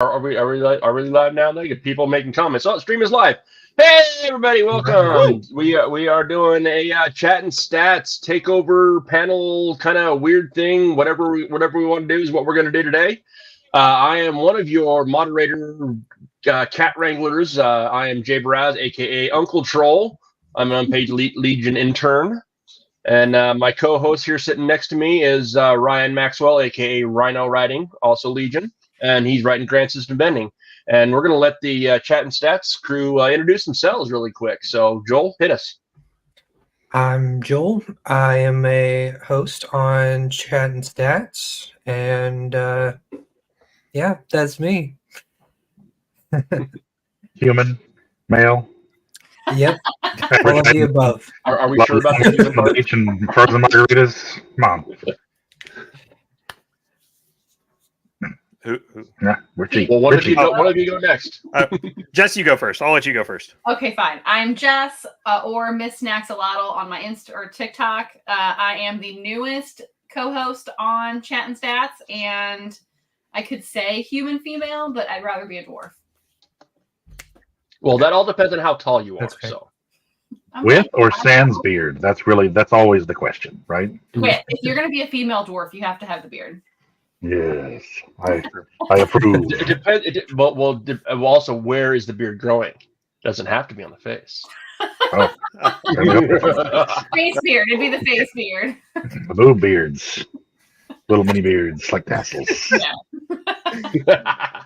Are we live now? They get people making comments. Oh, the stream is live. Hey, everybody, welcome. We are doing a Chattin Stats Takeover panel kind of weird thing. Whatever we want to do is what we're going to do today. I am one of your moderator cat wranglers. I am Jay Baraz, aka Uncle Troll. I'm an unpaid Legion intern. And my co-host here sitting next to me is Ryan Maxwell, aka Rhino Riding, also Legion. And he's writing Grand System Bending. And we're going to let the Chattin Stats crew introduce themselves really quick. So, Joel, hit us. I'm Joel. I am a host on Chattin Stats. And, yeah, that's me. Human, male. Yep, all of the above. Are we sure about the human part? And frozen margaritas. Mom. Who? Yeah, Richey. Well, one of you go next. Jess, you go first. I'll let you go first. Okay, fine. I'm Jess, or Miss Snaxalotl on my Insta or TikTok. I am the newest co-host on Chattin Stats, and I could say human female, but I'd rather be a dwarf. Well, that all depends on how tall you are. That's okay. So, With or sans beard? That's always the question, right? With. If you're going to be a female dwarf, you have to have the beard. Yes, I approve. it depends. Well, also, where is the beard growing? Doesn't have to be on the face. Oh. Face beard. It'd be the face beard. The boob beards. Little mini beards like tassels. Yeah.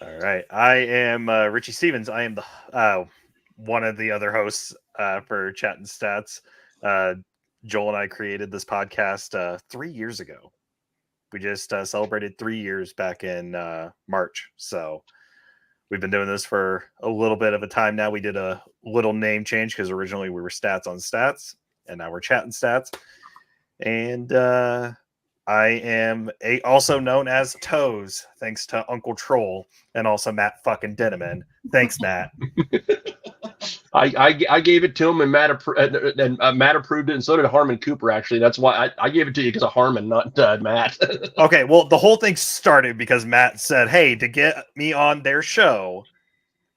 All right. I am Richey Stephens. I am the one of the other hosts for Chattin Stats. Joel and I created this podcast 3 years ago. We just celebrated 3 years back in March. So we've been doing this for a little bit of a time now. We did a little name change because originally we were Stats on Stats, and now we're Chattin Stats. And I am also known as Toes, thanks to Uncle Troll and also Matt fucking Denneman. Thanks, Matt. I gave it to him, and Matt approved it, and so did Harmon Cooper. Actually, that's why I gave it to you, because of Harmon, not Matt. Okay, well, the whole thing started because Matt said, "Hey, to get me on their show,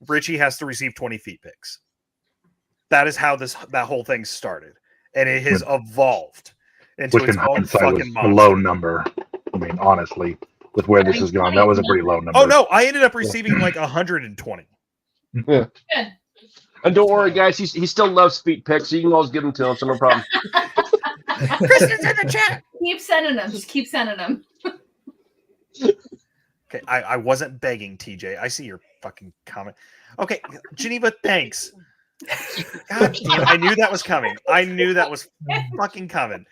Richey has to receive 20 feet pics." That is how that whole thing started, and it has evolved into its own fucking monster. A low number. I mean, honestly, with where this has gone, that was a pretty low number. Oh no, I ended up receiving like 120. Yeah. Good. And don't worry, guys, he still loves feet pics, so you can always give them to him, so no problem. Kristen's in the chat. Keep sending them. Just keep sending them. Okay, I wasn't begging, TJ. I see your fucking comment. Okay, Geneva, thanks. God damn, I knew that was coming. I knew that was fucking coming.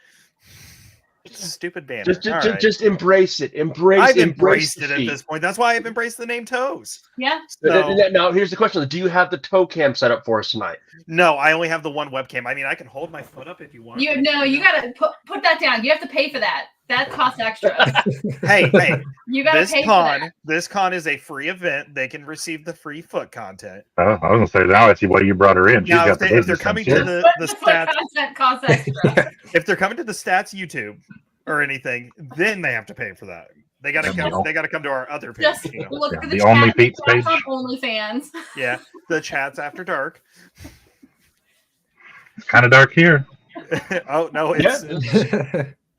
It's a stupid banner. Just embrace it. I've embraced it at this point. That's why I've embraced the name Toes. Yeah. So, now, here's the question. Do you have the toe cam set up for us tonight? No, I only have the one webcam. I mean, I can hold my foot up if you want. You got to put that down. You have to pay for that. That costs extra. Hey. You got to pay for that. This con is a free event. They can receive the free foot content. I was going to say, now I see why you brought her in. She's now, got if they're coming to the stats, content costs extra. If they're coming to the stats YouTube or anything, then they have to pay for that. They got to come. They got to come to our other page. Just look at the Only Pete's page. OnlyFans. Yeah, the chats after dark. It's kind of dark here. Oh no, it's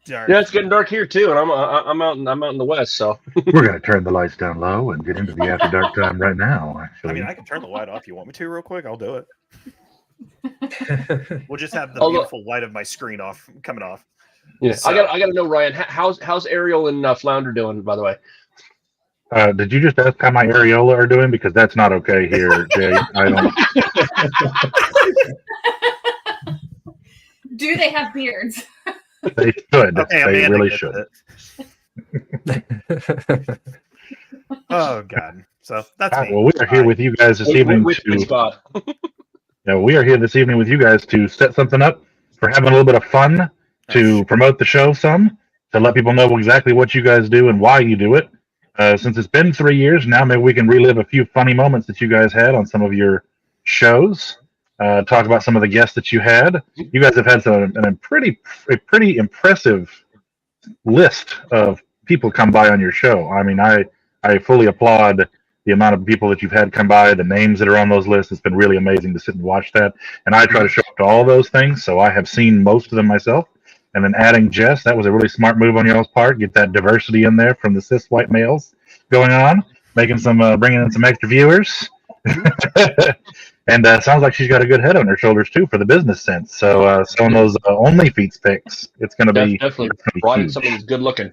dark. Yeah, it's getting dark here too, and I'm out in the west. So we're gonna turn the lights down low and get into the after dark time right now. Actually, I mean, I can turn the light off. You want me to, real quick? I'll do it. We'll just have the beautiful light of my screen coming off. Yeah, so. I gotta know, Ryan. How's Ariel and Flounder doing, by the way? Did you just ask how my areola are doing? Because that's not okay here, Jay. I don't. Do they have beards? They should. Okay, they really should. Oh God! So that's me. Well, we are here with you guys this evening. We are here this evening with you guys to set something up for having a little bit of fun, to promote the show some, to let people know exactly what you guys do and why you do it. Since it's been 3 years now, maybe we can relive a few funny moments that you guys had on some of your shows. Talk about some of the guests that you had. You guys have had a pretty impressive list of people come by on your show. I mean, I fully applaud the amount of people that you've had come by, the names that are on those lists. It's been really amazing to sit and watch that. And I try to show up to all those things, so I have seen most of them myself. And then adding Jess, that was a really smart move on y'all's part. Get that diversity in there from the cis white males going on, making some, bringing in some extra viewers. And sounds like she's got a good head on her shoulders too for the business sense. So showing those only feats picks, it's going to be definitely brought in somebody who's good looking.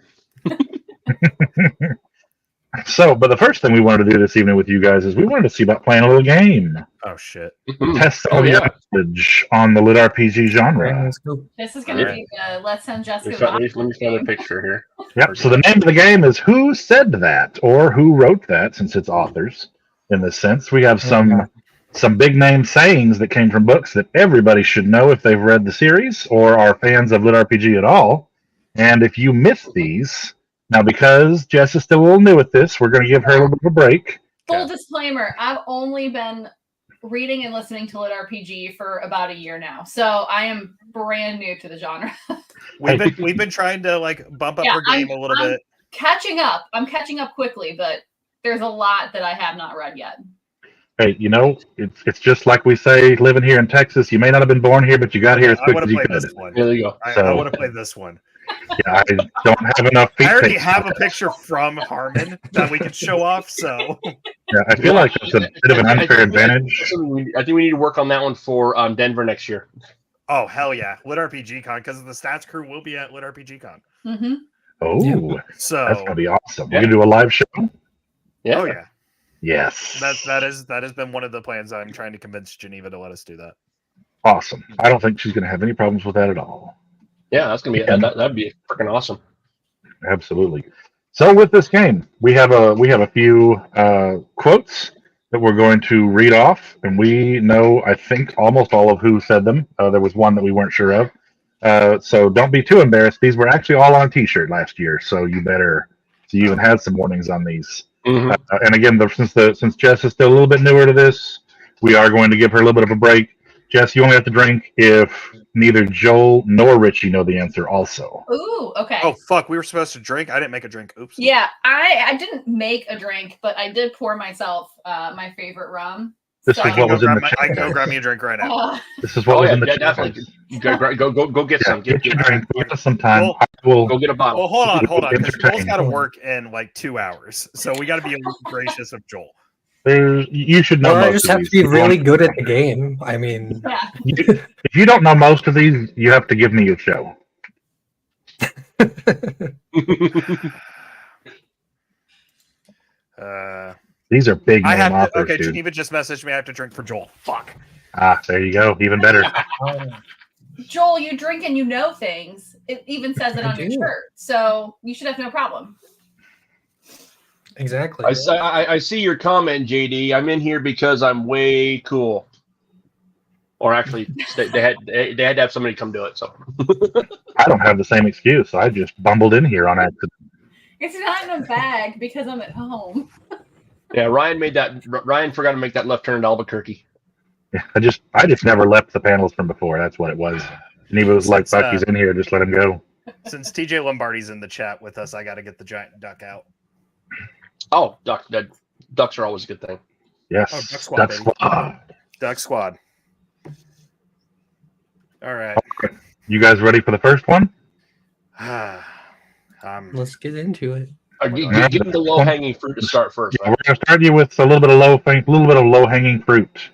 So, but the first thing we wanted to do this evening with you guys is we wanted to see about playing a little game. Oh shit! Test some of your knowledge on the LitRPG genre. This is going to be the Let's Send Jessica. Let me find a picture here. Yep. So the name of the game is Who Said That, or Who Wrote That, since it's authors in this sense. We have some big name sayings that came from books that everybody should know if they've read the series or are fans of LitRPG at all. And if you miss these, now because Jess is still a little new at this, we're going to give her a little bit of a break. Full disclaimer, I've only been reading and listening to LitRPG for about a year now, so I am brand new to the genre. We've been trying to like bump up her game a little bit. Catching up. I'm catching up quickly, but there's a lot that I have not read yet. Hey, you know, it's just like we say, living here in Texas, you may not have been born here, but you got here as quick as you could. There you go. I want to play this one. Yeah, I don't have enough feet. I already have a picture from Harmon that we can show off, so. Yeah, I feel like it's a bit of an unfair advantage. I think we need to work on that one for Denver next year. Oh, hell yeah. LitRPG Con, because the Stats crew will be at LitRPG Con. Mm-hmm. Oh, so that's going to be awesome. We're going to do a live show? Yeah. Oh, yeah. Yes. That has been one of the plans. I'm trying to convince Geneva to let us do that. Awesome. I don't think she's going to have any problems with that at all. Yeah, that's gonna be that'd be freaking awesome. Absolutely. So with this game, we have a few quotes that we're going to read off, and we know I think almost all of who said them. There was one that we weren't sure of. So don't be too embarrassed. These were actually all on a T-shirt last year, so you even had some warnings on these. Mm-hmm. And again, since Jess is still a little bit newer to this, we are going to give her a little bit of a break. Jess, you only have to drink if neither Joel nor Richie know the answer also. Ooh, okay. Oh, fuck. We were supposed to drink. I didn't make a drink. Oops. Yeah, I didn't make a drink, but I did pour myself my favorite rum. This is what was in the chat. I can go grab me a drink right now. This is what was in the chat. Definitely. Go get some. Get your drink. Give us some time. We'll go get a bottle. Well, hold on. Because Joel's got to work in like 2 hours. So we got to be gracious of Joel. You should know. I just have to be really good at the game. I mean, if you don't know most of these, you have to give me your show. These are big name authors. Okay, dude. Geneva just messaged me. I have to drink for Joel. Fuck. There you go. Even better. Joel, you drink and you know things. It even says it on your shirt, so you should have no problem. Exactly. I see your comment, JD. I'm in here because I'm way cool. Or actually, they had to have somebody come do it. So I don't have the same excuse. I just bumbled in here on accident. It's not in a bag because I'm at home. Yeah, Ryan forgot to make that left turn to Albuquerque. Yeah, I just never left the panels from before. That's what it was. And he was like, "Fuck, he's in here. Just let him go." Since TJ Lombardi's in the chat with us, I got to get the giant duck out. Oh, ducks are always a good thing. Yes. Oh, Duck Squad. Duck Squad. All right. Okay. You guys ready for the first one? Let's get into it. Give them the low-hanging fruit to start first. Yeah, we're going to start you with a little bit of low-hanging fruit.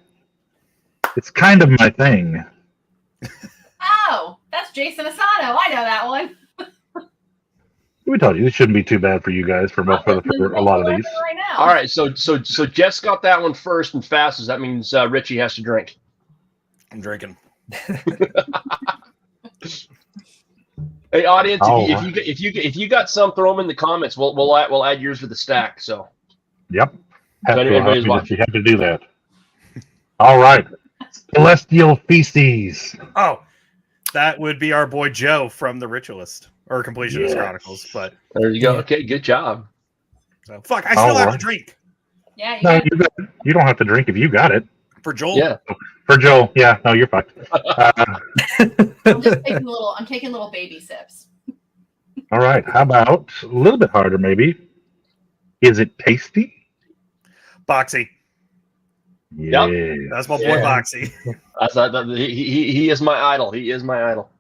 It's kind of my thing. Oh, that's Jason Asano. I know that one. We told you this shouldn't be too bad for you guys for a lot of these. Right now. All right, so Jess got that one first and fastest. That means Richie has to drink. I'm drinking. Hey, audience, if you got some, throw them in the comments. We'll add yours to the stack. So. Yep. Everybody's watching. You have to do that. All right. Celestial Feces. Oh, that would be our boy Joe from the Ritualist or Completionist Chronicles. But there you go. Okay, good job. So, fuck, I still have to drink. Yeah. You don't have to drink if you got it. For Joel? Yeah. For Joel. Yeah. No, you're fucked. I'm taking little baby sips. All right. How about a little bit harder, maybe? Is it tasty? Boxy. Yeah. That's my boy Yeah. Boxy. He is my idol. He is my idol.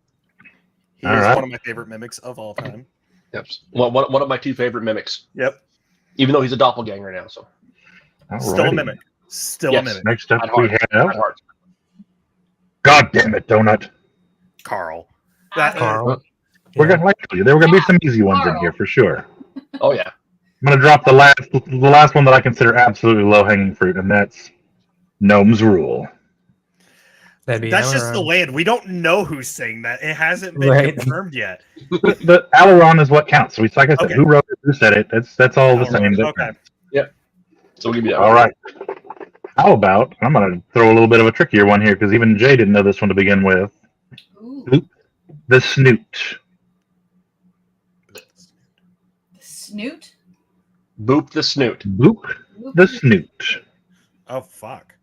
He All is right. one of my favorite mimics of all time. Yep. One of my 2 favorite mimics. Yep. Even though he's a doppelganger now. So Still a Alrighty. mimic. Still Yes. a mimic. Next up, At we heart. have. At heart. God damn it, Donut. Carl. Carl. We're Yeah. gonna like you. There were gonna be some easy ones in here for sure. Oh yeah. I'm gonna drop the last one that I consider absolutely low hanging fruit, and that's Gnome's Rule. That'd be That's just the Elrond. land. We don't know who's saying that. It hasn't been Right. confirmed yet. The Aileron is what counts. So it's like I said, Okay. who wrote it, who said it. That's all the same. That Okay. counts. So we'll give you that. All right. How about? I'm gonna throw a little bit of a trickier one here because even Jay didn't know this one to begin with. Ooh, The Snoot. the snoot. Boop the snoot. Boop the Snoot. Oh fuck.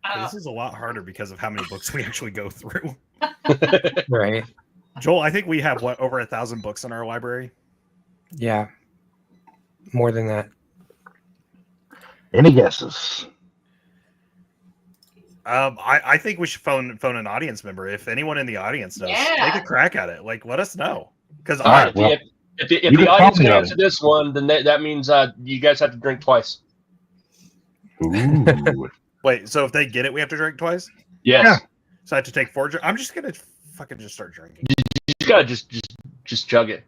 Uh, This is a lot harder because of how many books we actually go through. Right. Joel, I think we have over 1,000 books in our library. Yeah. More than that. Any guesses? I think we should phone an audience member. If anyone in the audience knows, Yeah. take a crack at it. Like, let us know. Because All right. well, if you the can audience call me can on answer it. this one, then that means you guys have to drink twice. Ooh. wait, so if they get it, we have to drink twice. Yes. Yeah. So I have to take 4. I'm just gonna fucking just start drinking. You gotta just chug it.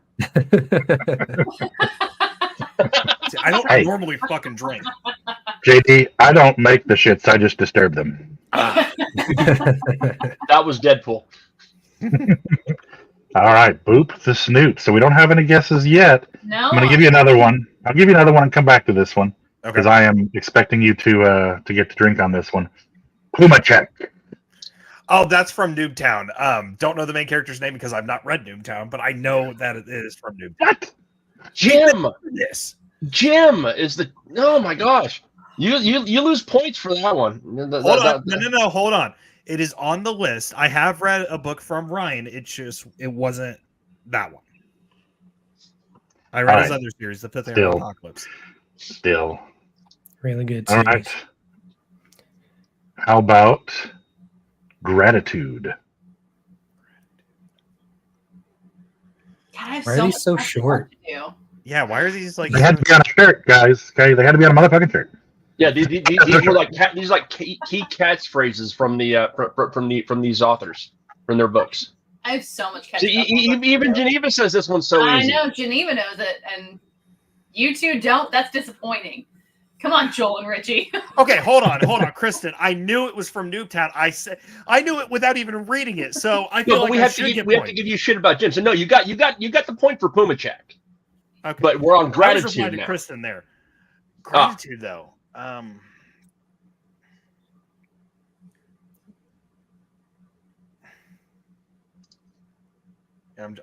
See, I don't Hey. normally fucking drink. JD, I don't make the shits. I just disturb them. That was Deadpool. All right, Boop the Snoot. So we don't have any guesses yet. no. I'm going to give you another one. I'll give you another one and come back to this one Okay. because I am expecting you to get to drink on this one. Puma check. Oh, that's from Noobtown. Don't know the main character's name because I've not read Noobtown, but I know that it is from Noobtown. What? Jim. This. Jim is the. Oh my gosh. You lose points for that one. Hold on. No, hold on. It is on the list. I have read a book from Ryan. It wasn't that one. I read All his right. other series, The Fifth Era Still. Apocalypse. Still. Really good All series. right. How about Gratitude? God, I have Why are so these much so prep short? to do. Yeah, why are these like? They had to be on a shirt, guys. Okay, they had to be on a motherfucking shirt. Yeah, these were like key catchphrases from these authors from their books. I have so much catching See, up on even books to do. Geneva says this one's so I easy. know Geneva knows it, and you two don't. That's disappointing. Come on, Joel and Richie. Okay, hold on, Kristen. I knew it was from Noobtown. I knew it without even reading it. So I feel No, but like we I have should to get we have to points. give you shit about Jim. So no, you got the point for Puma check. Okay. But we're on I was gratitude replying to now. Kristen there. Gratitude, though.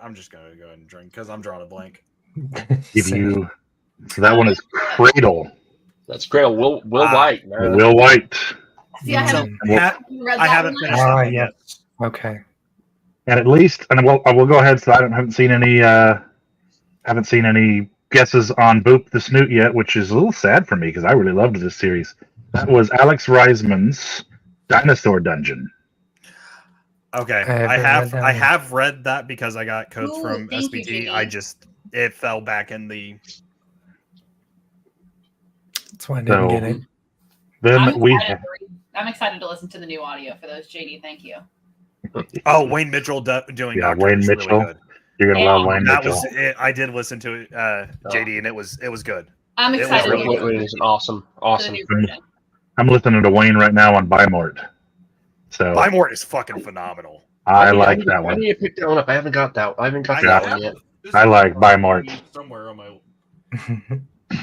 I'm just gonna go ahead and drink because I'm drawing a blank. Give Same. you. So that one is Cradle. That's great. Will White, man. Will White. See, I haven't, read I that haven't one finished yet. that Ah, one yet. yes. Okay. And at least, and I will go ahead. So I haven't seen any guesses on Boop the Snoot yet, which is a little sad for me because I really loved this series. That was Alex Reisman's Dinosaur Dungeon. Okay, I haven't read that I one. have read that because I got codes Ooh, from thank you, SBT. Jimmy. It fell back in the. That's why I didn't So get it. then I'm excited to listen to the new audio for those, JD. Thank you. Oh, Wayne Mitchell doing. Yeah, Doctor Wayne was really Mitchell. good. You're gonna Yeah. love Wayne That Mitchell. was it. I did listen to it, JD, and it was good. I'm It was excited really to good. It is an awesome. listen to the new version. I'm listening to Wayne right now on Bymort. So Bymort is fucking phenomenal. I like that How one. do you pick that one up? I haven't got that. I haven't got Yeah. that one yet. I like Bymort. Somewhere on my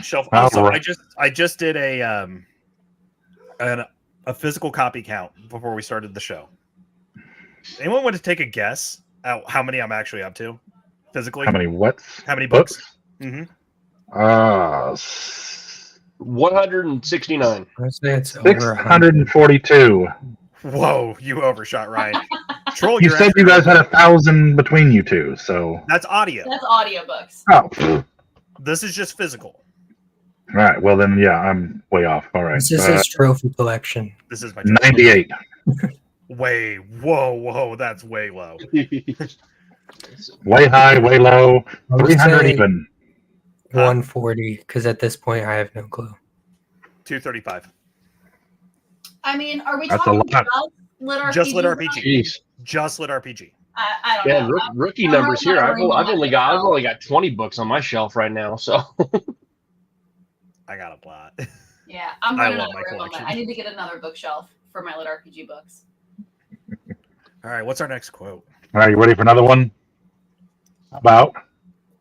shelf. All Also, right. I just did a physical copy count before we started the show. Anyone want to take a guess at how many I'm actually up to physically? How many what's? How many books? Books? Mm-hmm. 169. I say it's over 100. 642. Whoa, you overshot, Ryan. Troll, You you're said actually you guys right. had 1,000 between you two, so. That's audio. That's audiobooks. Oh, This is just physical. all right. Well, then, yeah, I'm way off. All right. This is his trophy collection. This is my 98. Whoa, that's way low. Way high, way low. I would 300 say even. 140, because at this point I have no clue. 235. I mean, are we That's a talking lot. about LitRPG? Just LitRPG. Jeez. Just LitRPG. I don't Man, know. rookie I'm numbers not here. I've remembering only got 20 books on my shelf right now. So I got a lot. Yeah, I'm I running love out of my room on collection. that. I need to get another bookshelf for my LitRPG books. All right, what's our next quote? All right, you ready for another one? How about,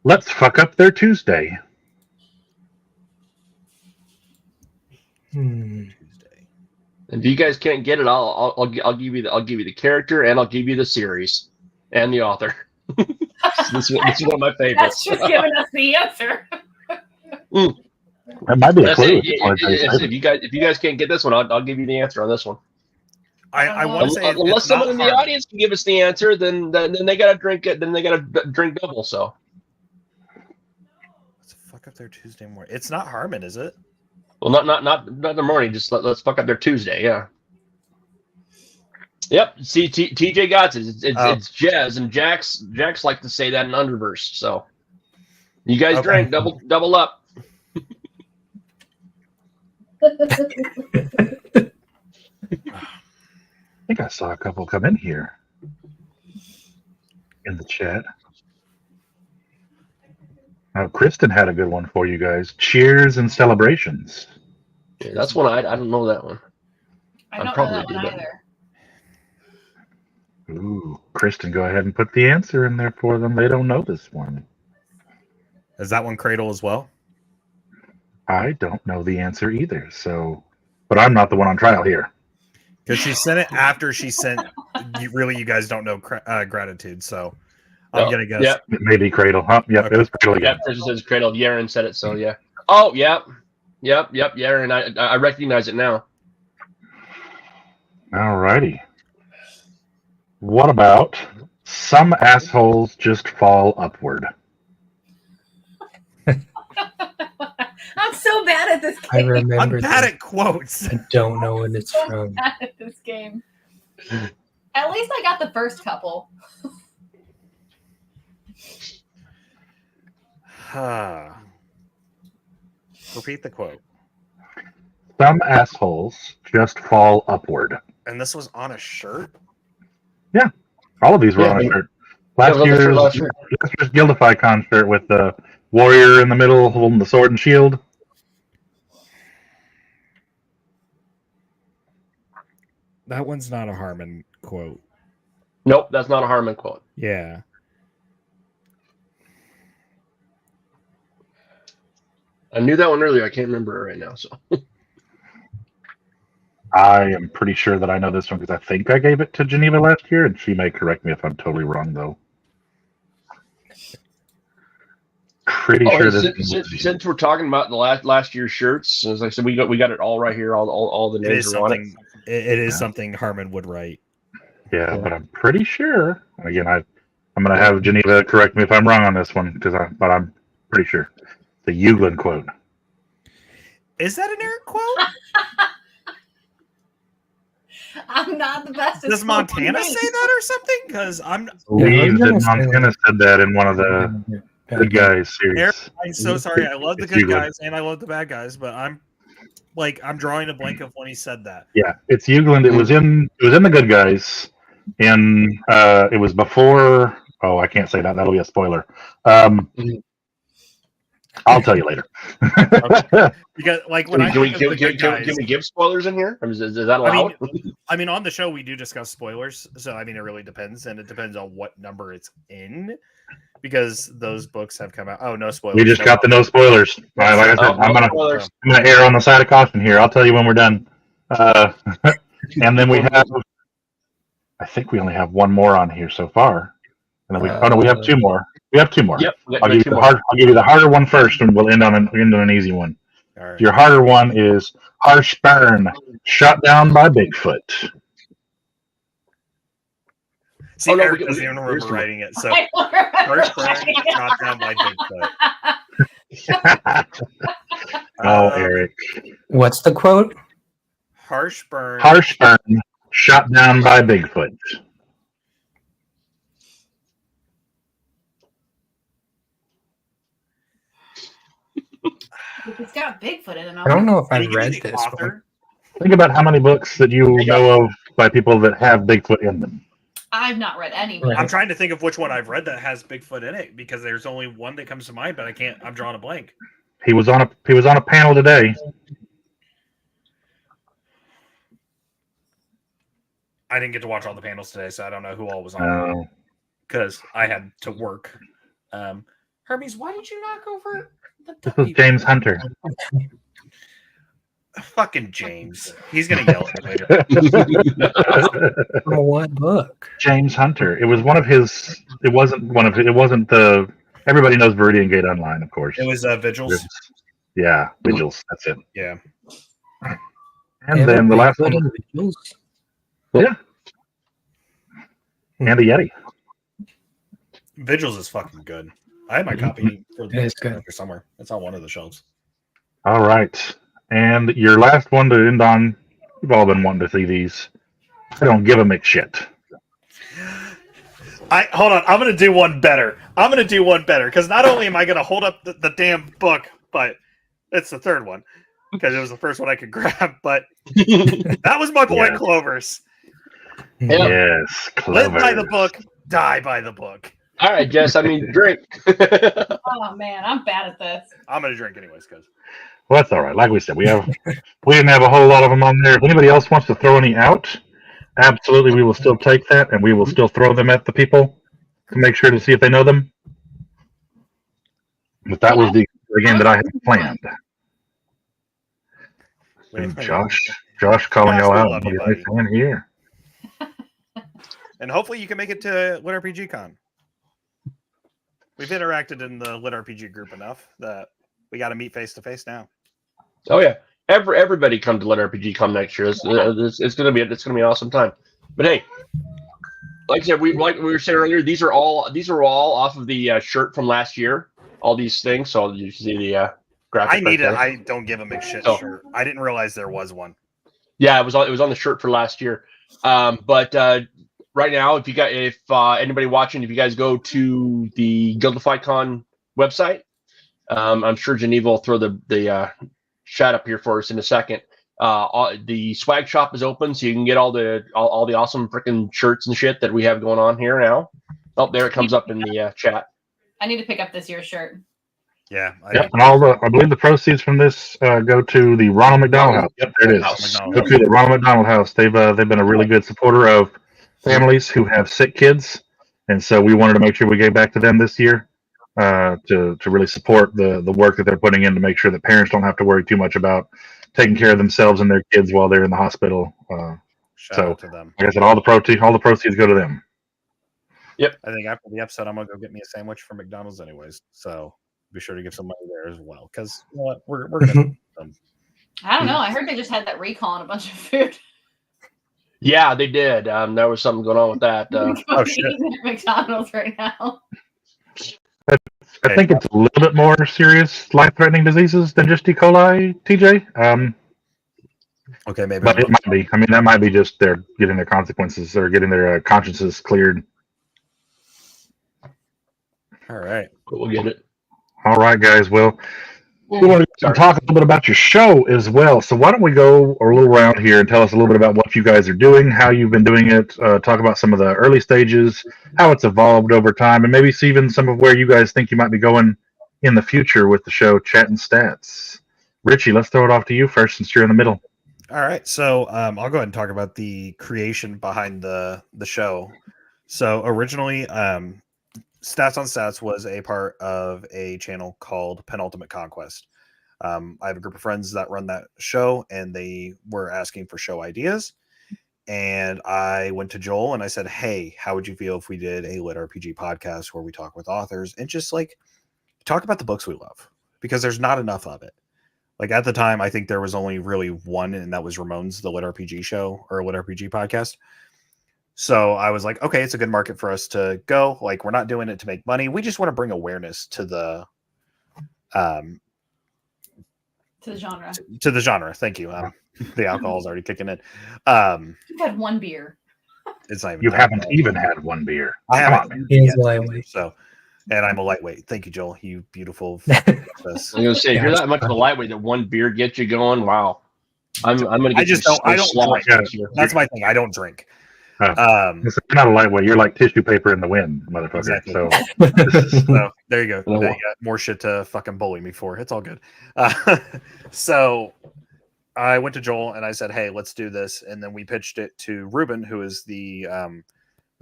let's fuck up their Tuesday. Tuesday. if you guys can't get it, I'll give you the character, and I'll give you the series and the author. this is one of my favorites. That's just giving us the answer. That might be a That's clue. it. If you guys can't get this one, I'll give you the answer on this one. I want to say Unless someone in the audience can give us the answer, then they gotta drink it. Then they gotta drink double. So Let's fuck up their Tuesday morning. It's not Harmon, is it? well, not the morning. Just let's fuck up their Tuesday. Yeah. Yep. See, TJ got it. It's Jez, and Jax like to say that in Underverse. So you guys drink double up. I think I saw a couple come in here in the chat. Kristen had a good one for you guys. Cheers and celebrations. Yeah, that's one I don't know that one. I don't know probably that do one that. either. Ooh, Kristen, go ahead and put the answer in there for them. They don't know this one. Is that one Cradle as well? I don't know the answer either. So, but I'm not the one on trial here. Because she sent it after she sent. You guys don't know gratitude, so I'm gonna guess. Yep. It may be Cradle. Huh? Yep, Okay. it was Cradle again. Yep. It says Cradle. Yaren said it. So yeah. Oh, yep. Yaren, I recognize it now. All righty. What about some assholes just fall upward? I'm so bad at this I game. remember I'm bad that. at quotes. I don't know what it's so from. bad at this game. At least I got the first couple. Repeat the quote. Some assholes just fall upward. And this was on a shirt? All of these were Yeah, on a yeah. shirt. Yeah, Last it was on the shirt last year's year. Guildify concert with the warrior in the middle holding the sword and shield. That one's not a Harmon quote. Nope, that's not a Harmon quote. Yeah. I knew that one earlier. I can't remember it right now. So I am pretty sure that I know this one because I think I gave it to Geneva last year, and she may correct me if I'm totally wrong, though. Pretty sure since we're talking about the last year's shirts, as I said, we got it all right here. All the It is names are on it. something. It is something Harmon would write. Yeah, but I'm pretty sure. Again, I'm going to have Geneva correct me if I'm wrong on this one, but I'm pretty sure. The Euglin quote. Is that an Eric quote? I'm not the best at Does spelling Montana names. say that or something? Because I'm Believes gonna that say Montana said that in one of the Good Guys series. Eric. I'm so sorry. I love the It's good Euglin. guys and I love the bad guys, but I'm drawing a blank of when he said that. Yeah, it's Euglin. It was in the Good Guys, and it was before. Oh, I can't say that. That'll be a spoiler. I'll tell you later. Because when Can I we think of the good guys, can we give spoilers in here? Is that allowed? I mean, on the show we do discuss spoilers, so I mean, it really depends, and it depends on what number it's in, because those books have come out. Oh, no spoilers. We just got the no spoilers. Like I said, I'm gonna err on the side of caution here. I'll tell you when we're done. And then we have. I think we only have one more on here so far. And then we have two more. We have two more. Yep. I'll give you the harder one first, and we'll end on an easy one. All right. Your harder one is Harsh Burn, shot down by Bigfoot. See, Oh, no, Eric we- doesn't even remember here's the- writing it. So first burn, shot down by Bigfoot. Oh, Um, Eric. What's the quote? Harsh burn. Harsh burn, shot down by Bigfoot. It's got Bigfoot in it. I don't know if Can you I've give me read the this one. author? Think about how many books that you know of by people that have Bigfoot in them. I've not read any. Right. I'm trying to think of which one I've read that has Bigfoot in it because there's only one that comes to mind, but I can't. I'm drawing a blank. He was on a panel today. I didn't get to watch all the panels today, so I don't know who all was on because I had to work. Hermes, why did you knock over the This was James Hunter. Fucking James. He's gonna yell at me later. What book? James Hunter. It was one of his. It wasn't the. Everybody knows Viridian Gate Online, of course. It was Vigils. Yeah, Vigils. That's it. Yeah. And then the last one. Yeah. And a Yeti. Vigils is fucking good. I have my copy for It is good. somewhere. It's on one of the shelves. All right. And your last one to end on. We've all been wanting to see these. I don't give a McShit. Hold on. I'm gonna do one better. Because not only am I gonna hold up the damn book, but it's the third one because it was the first one I could grab. But that was my boy Yeah. Clover's. Yeah. Yes, Live clever. by the book, die by the book. All right, Jess. I mean, drink. Oh man, I'm bad at this. I'm gonna drink anyways, because Well, that's all right. Like we said, we didn't have a whole lot of them on there. If anybody else wants to throw any out, absolutely, we will still take that, and we will still throw them at the people to make sure to see if they know them. But that was the game that I had planned. Josh calling y'all Josh, we out. love you, What are you saying here? and hopefully you can make it to LitRPG Con. We've interacted in the LitRPG group enough that we got to meet face to face now. Oh yeah, everybody come to LitRPG come next year. It's gonna be an awesome time. But hey, like I said, we were saying earlier, these are all off of the shirt from last year. All these things, so you can see the graphic. I don't give a McShit Oh. shirt. I didn't realize there was one. Yeah, it was on the shirt for last year. But right now, if anybody watching, if you guys go to the GuildifyCon website, I'm sure Geneva will throw the chat up here for us in a second. The swag shop is open, so you can get all the awesome freaking shirts and shit that we have going on here now. Oh, there it comes up in the chat. I need to pick up this year's shirt. Yeah. Yep, and I believe the proceeds from this go to the Ronald McDonald House. Yep, there it is. Ronald Go to the Ronald McDonald House. They've been a really good supporter of families who have sick kids, and so we wanted to make sure we gave back to them this year to really support the work that they're putting in to make sure that parents don't have to worry too much about taking care of themselves and their kids while they're in the hospital. Shout So- out to them. Like I said, all the proceeds go to them. I think after the episode, I'm gonna go get me a sandwich from McDonald's anyways. So be sure to give some money there as well. Because you know what, we're gonna. I don't know. I heard they just had that recall on a bunch of food. Yeah, they did. There was something going on with that. Oh, shit. Eating at McDonald's right now. I think it's a little bit more serious life-threatening diseases than just E. coli, TJ. Okay, maybe. But it might be. I mean, that might be just they're getting their consequences or getting their consciences cleared. All right. But we'll get it. All right, guys. Well, we want to talk a little bit about your show as well. So why don't we go a little around here and tell us a little bit about what you guys are doing, how you've been doing it, talk about some of the early stages, how it's evolved over time, and maybe see even some of where you guys think you might be going in the future with the show Chattin Stats. Richie, let's throw it off to you first since you're in the middle. All right, so I'll go ahead and talk about the creation behind the show. So originally, Stats on Stats was a part of a channel called Penultimate Conquest. I have a group of friends that run that show, and they were asking for show ideas. And I went to Joel and I said, "Hey, how would you feel if we did a LitRPG podcast where we talk with authors and just like talk about the books we love? Because there's not enough of it." Like at the time, I think there was only really one, and that was Ramon's The LitRPG Show or LitRPG Podcast. So I was like, okay, it's a good market for us to go. Like, we're not doing it to make money. We just want to bring awareness to the genre. To the genre. Thank you. The alcohol is already kicking in. You've had one beer. It's not even You haven't even had one beer. I Come on, haven't. man. He's lightweight. So, and I'm a lightweight. Thank you, Joel. You beautiful. I'm gonna say, if you're that much of a lightweight that one beer gets you going, wow. I'm gonna get I just don't. I don't slopped drink. this year. That's my thing. I don't drink. Listen, you're not a lightweight. You're like tissue paper in the wind, motherfucker. Exactly. So So there you go. Now you got more shit to fucking bully me for. It's all good. So I went to Joel and I said, "Hey, let's do this." And then we pitched it to Ruben, who is the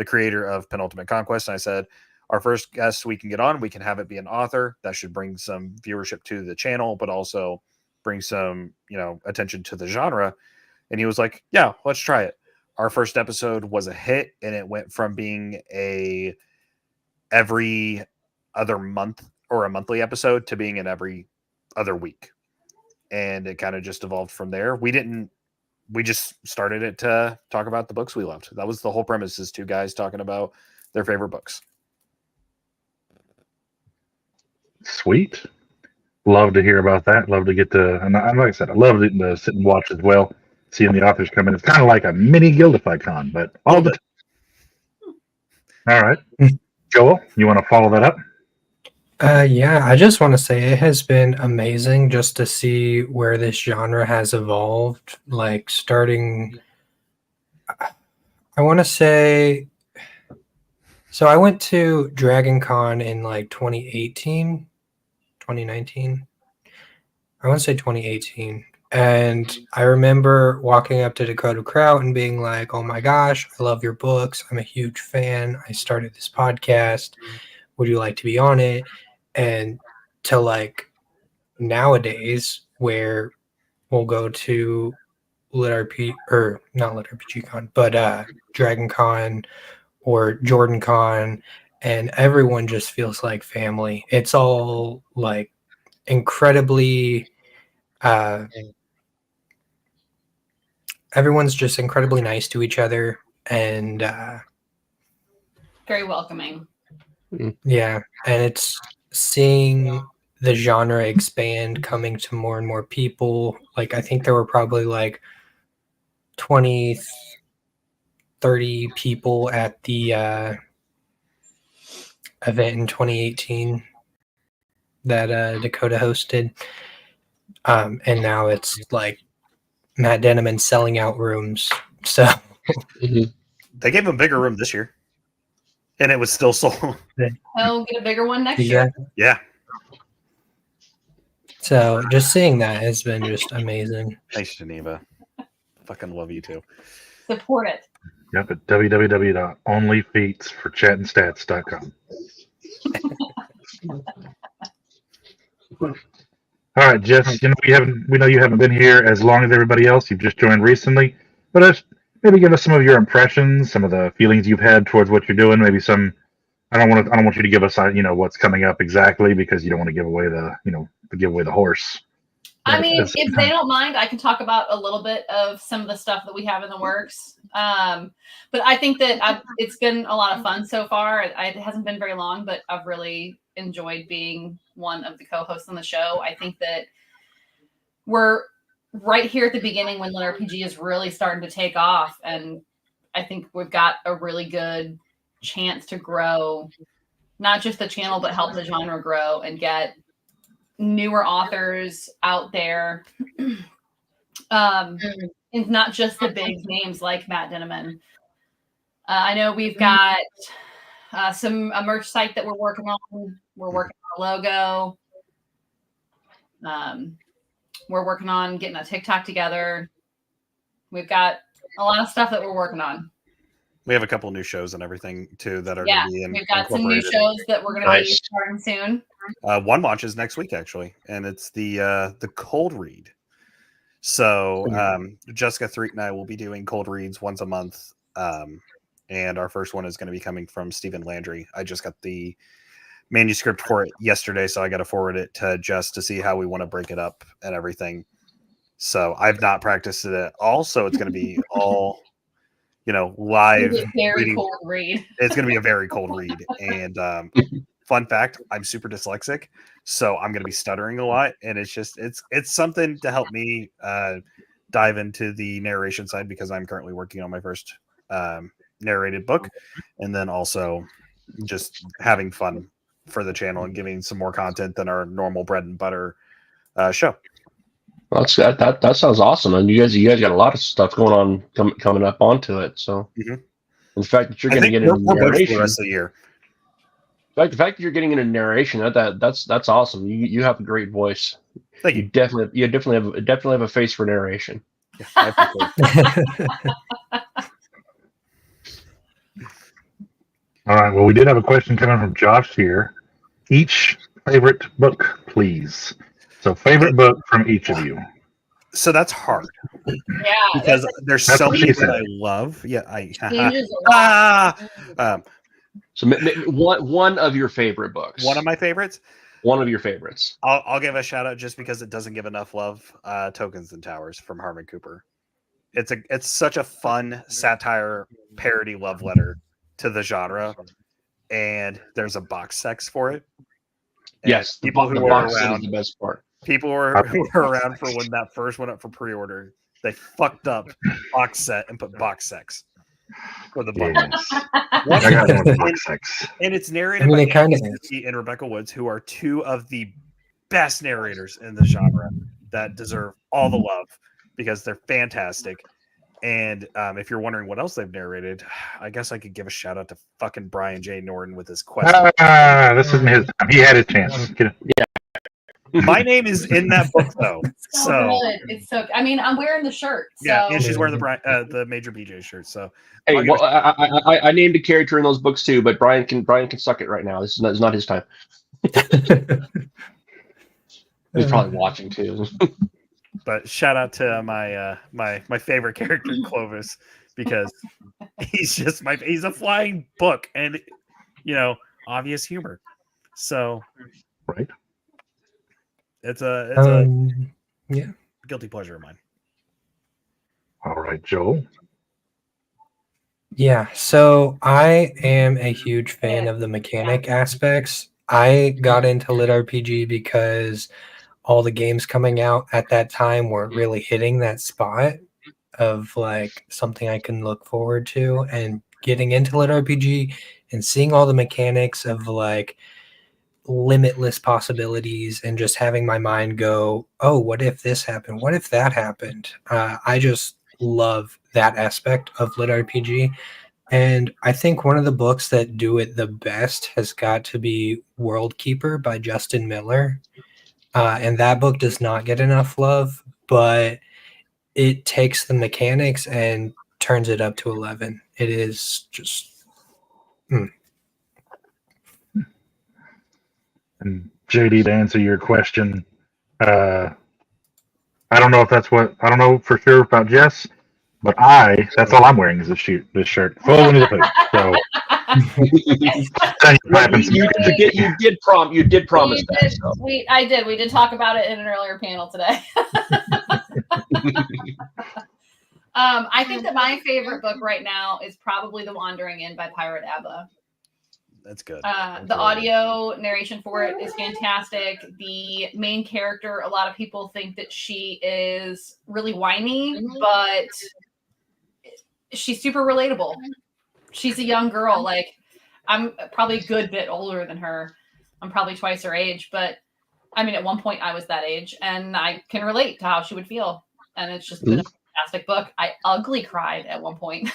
creator of Penultimate Conquest. And I said, "Our first guest we can get on, we can have it be an author. That should bring some viewership to the channel, but also bring some, attention to the genre." And he was like, "Yeah, let's try it." Our first episode was a hit, and it went from being a every other month or a monthly episode to being an every other week. And it kind of just evolved from there. We just started it to talk about the books we loved. That was the whole premise, is two guys talking about their favorite books. sweet. Love to hear about that. Love to get to, and like I said, I love to sit and watch as well. Seeing the authors come in, it's kind of like a mini Gildify Con, but all the time. All right, Joel, you want to follow that up? Yeah, I just want to say it has been amazing just to see where this genre has evolved. Like starting, I want to say, so I went to Dragon Con in like 2018, 2019. I want to say 2018. And I remember walking up to Dakota Kraut and being like, "Oh my gosh, I love your books. I'm a huge fan. I started this podcast. Would you like to be on it?" And to like nowadays where we'll go to LitRPG, or not LitRPG Con, but Dragon Con or Jordan Con, and everyone just feels like family. It's all like incredibly everyone's just incredibly nice to each other, and Very welcoming. yeah, and it's seeing the genre expand, coming to more and more people. Like I think there were probably like 20, 30 people at the event in 2018 that Dakota hosted, and now it's like Matt Denneman selling out rooms. So They gave him a bigger room this year, and it was still sold. He'll get a bigger one next year. Yeah. So just seeing that has been just amazing. Thanks, Geneva. Fucking love you too. Support it. Yep, at www.onlyfeatsforchattinstats.com. All right, Jess. We know you haven't been here as long as everybody else. You've just joined recently, but maybe give us some of your impressions, some of the feelings you've had towards what you're doing. Maybe some. I don't want you to give us, what's coming up exactly, because you don't want to give away the horse. I mean, if they don't mind, I can talk about a little bit of some of the stuff that we have in the works. But I think that it's been a lot of fun so far. It hasn't been very long, but I've really enjoyed being one of the co-hosts on the show. I think that we're right here at the beginning when LitRPG is really starting to take off. And I think we've got a really good chance to grow, not just the channel, but help the genre grow and get newer authors out there. And not just the big names like Matt Denneman. I know we've got a merch site that we're working on. We're working on a logo. We're working on getting a TikTok together. We've got a lot of stuff that we're working on. We have a couple new shows and everything too that are Yeah, going to be we've got some new shows that we're going to be starting soon. One launches next week actually, and it's the cold read. So Jessica Threet and I will be doing cold reads once a month, and our first one is going to be coming from Stephen Landry. I just got the manuscript for it yesterday, so I got to forward it to Jess to see how we want to break it up and everything. So I've not practiced it at all, so it's going to be all live Very reading. cold read. It's going to be a very cold read. And fun fact, I'm super dyslexic, so I'm going to be stuttering a lot. And it's something to help me dive into the narration side, because I'm currently working on my first narrated book, and then also just having fun for the channel and giving some more content than our normal bread and butter show. Well, that sounds awesome, and you guys got a lot of stuff going on coming up onto it. So, the fact that you're going to get into narration the rest of the year. The fact that you're getting into narration, that's awesome. You have a great voice. Thank you. You definitely have a face for narration. Yeah, I appreciate it. All right. Well, we did have a question coming from Josh here. Each favorite book, please. So, favorite book from each of you. So that's hard. Yeah, because there's so many that I love. Yeah, so one of your favorite books. One of my favorites. One of your favorites. I'll give a shout out just because it doesn't give enough love. Tokens and Towers from Harmon Cooper. It's such a fun satire parody love letter to the genre, and there's a box sex for it. And yes, people who were around, is the best part. People who were around for when that first went up for pre-order. They fucked up box set and put box sex for the book. Yes. And it's narrated by Andy and Rebecca Woods, who are two of the best narrators in the genre that deserve all the love because they're fantastic. And if you're wondering what else they've narrated, I guess I could give a shout out to fucking Brian J. Norton with his question. This isn't his time. He had his chance. Yeah. My name is in that book though. So good. It's so. I mean, I'm wearing the shirt. So. Yeah, and she's wearing the Major BJ shirt. So hey, well, I named a character in those books too, but Brian can suck it right now. This is not his time. He's probably watching too. But shout out to my favorite character, Clovis, because he's he's a flying book and obvious humor. So right. It's a yeah, guilty pleasure of mine. All right, Joel. Yeah, so I am a huge fan of the mechanic aspects. I got into LitRPG because all the games coming out at that time weren't really hitting that spot of like something I can look forward to, and getting into LitRPG and seeing all the mechanics of like limitless possibilities and just having my mind go, oh, what if this happened? What if that happened? I just love that aspect of LitRPG. And I think one of the books that do it the best has got to be World Keeper by Justin Miller. And that book does not get enough love, but it takes the mechanics and turns it up to 11. It is just... And JD, to answer your question, I don't know for sure about Jess, but that's all I'm wearing is this shirt. Full into the hood. So you did promise that. So. I did. We did talk about it in an earlier panel today. I think that my favorite book right now is probably The Wandering Inn by Pirate Abba. That's good. The audio narration for it is fantastic. The main character, a lot of people think that she is really whiny, but she's super relatable. She's a young girl. Like, I'm probably a good bit older than her. I'm probably twice her age, but I mean, at one point I was that age, and I can relate to how she would feel. And it's just been a fantastic book. I ugly cried at one point.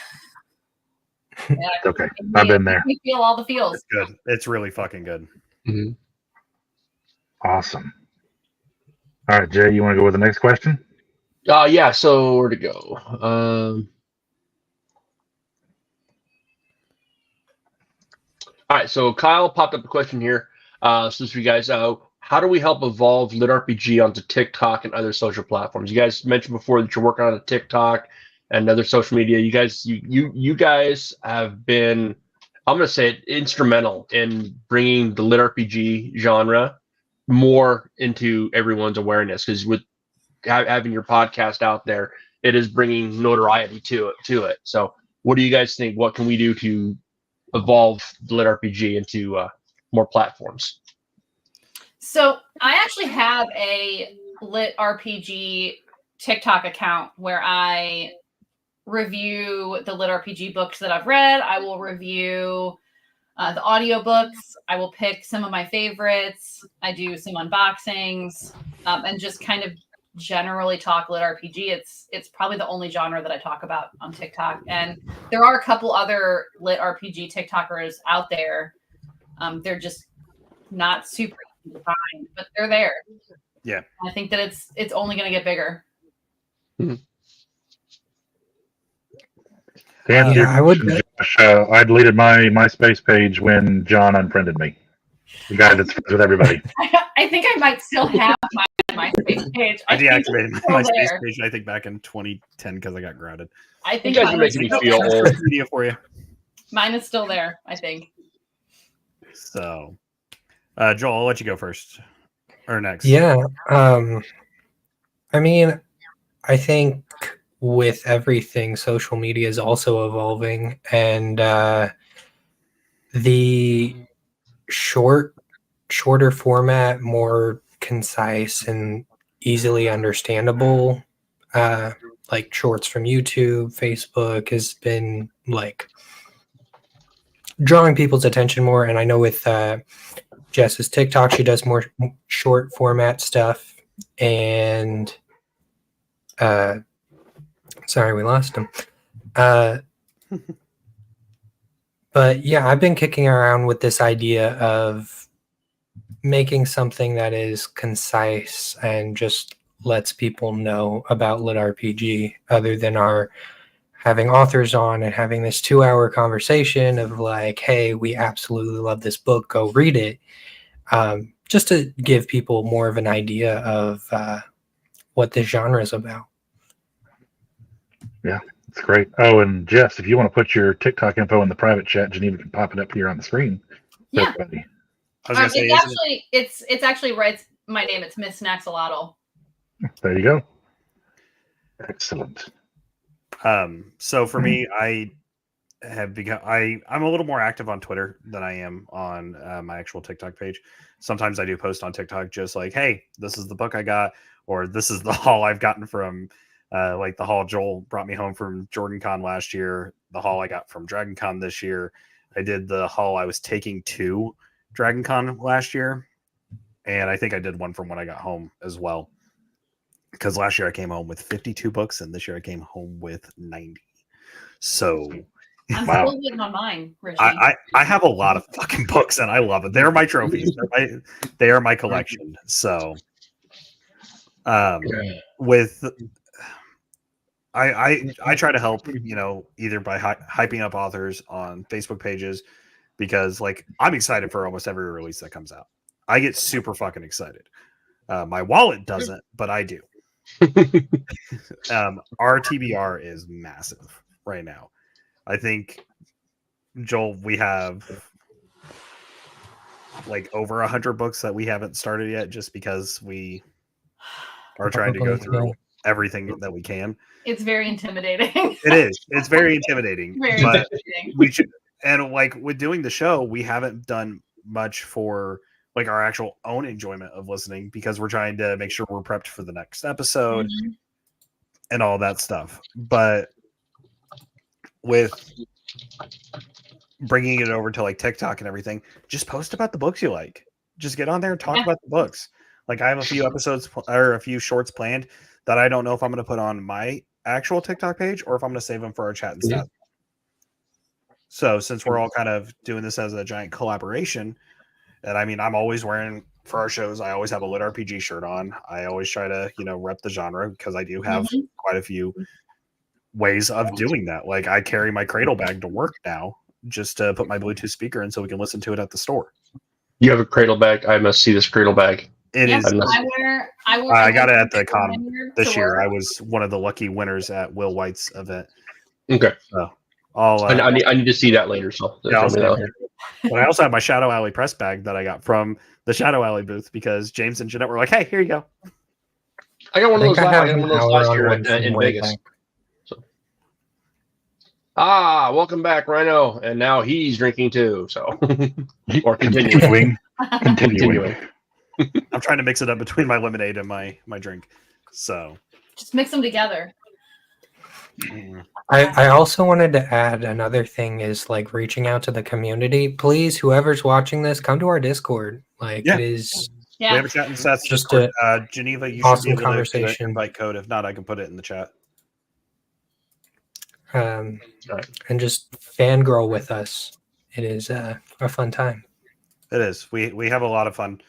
Okay, I've been there. We feel all the feels. It's good. It's really fucking good. Mm-hmm. Awesome. All right, Jay, you want to go with the next question? Yeah. So where to go? All right. So Kyle popped up a question here. So for you guys, how do we help evolve LitRPG onto TikTok and other social platforms? You guys mentioned before that you're working on a TikTok and other social media. You guys have been, I'm going to say it, instrumental in bringing the LitRPG genre more into everyone's awareness, because with having your podcast out there, it is bringing notoriety to it. So what do you guys think? What can we do to evolve the LitRPG into more platforms? So I actually have a LitRPG TikTok account where I review the LitRPG books that I've read. I will review the audiobooks. I will pick some of my favorites. I do some unboxings and just kind of generally talk LitRPG. It's probably the only genre that I talk about on TikTok. And there are a couple other LitRPG TikTokers out there. They're just not super easy to find, but they're there. Yeah. I think that it's only going to get bigger. I would. Josh, I deleted my MySpace page when John unfriended me. The guy that's friends with everybody. I think I might still have my MySpace page. I deactivated my MySpace there. page, I think, back in 2010 because I got grounded. I think You guys are making me feel old. Video for you. Mine is still there, I think. So, Joel, I'll let you go first or next. Yeah. I mean, I think with everything, social media is also evolving, and the shorter format, more concise and easily understandable, like shorts from YouTube, Facebook, has been like drawing people's attention more. And I know with Jess's TikTok, she does more short format stuff. And sorry, we lost him. But yeah, I've been kicking around with this idea of making something that is concise and just lets people know about LitRPG, other than our having authors on and having this 2-hour conversation of like, hey, we absolutely love this book, go read it. Just to give people more of an idea of what this genre is about. Yeah, it's great. Oh, and Jess, if you want to put your TikTok info in the private chat, Geneva can pop it up here on the screen. Yeah. Everybody. I was gonna say, it's actually right. My name. It's Miss Snaxolotl. There you go. Excellent. So for me, I have become I'm a little more active on Twitter than I am on my actual TikTok page. Sometimes I do post on TikTok just like, hey, this is the book I got, or this is the haul I've gotten from like the haul Joel brought me home from Jordan Con last year, the haul I got from Dragon Con this year. I did the haul I was taking to Dragon Con last year, and I think I did one from when I got home as well. Because last year I came home with 52 books, and this year I came home with 90. So I'm Wow. still waiting on mine, Richie. I have a lot of fucking books, and I love it. They're my trophies. They are my collection. So with I try to help, either by hyping up authors on Facebook pages, because like I'm excited for almost every release that comes out. I get super fucking excited. My wallet doesn't, but I do. Our TBR is massive right now. I think, Joel, we have like over 100 books that we haven't started yet, just because we are trying to go through everything that we can. It's very intimidating. It is. It's very intimidating. Very but intimidating. we should, and like with doing the show, we haven't done much for like our actual own enjoyment of listening, because we're trying to make sure we're prepped for the next episode and all that stuff. But with bringing it over to like TikTok and everything, just post about the books you like. Just get on there and talk about the books. Like I have a few episodes or a few shorts planned that I don't know if I'm going to put on my actual TikTok page or if I'm going to save them for our Chattin Stats. So since we're all kind of doing this as a giant collaboration, and I mean, I'm always wearing, for our shows, I always have a LitRPG shirt on. I always try to, rep the genre, because I do have quite a few ways of doing that. Like I carry my cradle bag to work now, just to put my Bluetooth speaker in so we can listen to it at the store. You have a cradle bag? I must see this cradle bag. It is. I got it at the con this year. I was one of the lucky winners at Will White's event. Okay. So I need to see that later. So yeah, but I also have my Shadow Alley press bag that I got from the Shadow Alley booth, because James and Jeanette were like, "Hey, here you go." I got one of those. I got one of those last year one in Vegas. back. So Welcome back, Rhino. And now he's drinking too. So, or continuing. Continuing. I'm trying to mix it up between my lemonade and my drink. So Just mix them together. I also wanted to add another thing is like reaching out to the community. Please, whoever's watching this, come to our Discord. Like it is we have a Chattin Stats just Discord. Geneva, you awesome should be able conversation. to invite code. If not, I can put it in the chat. and just fangirl with us. It is a fun time. It is. We have a lot of fun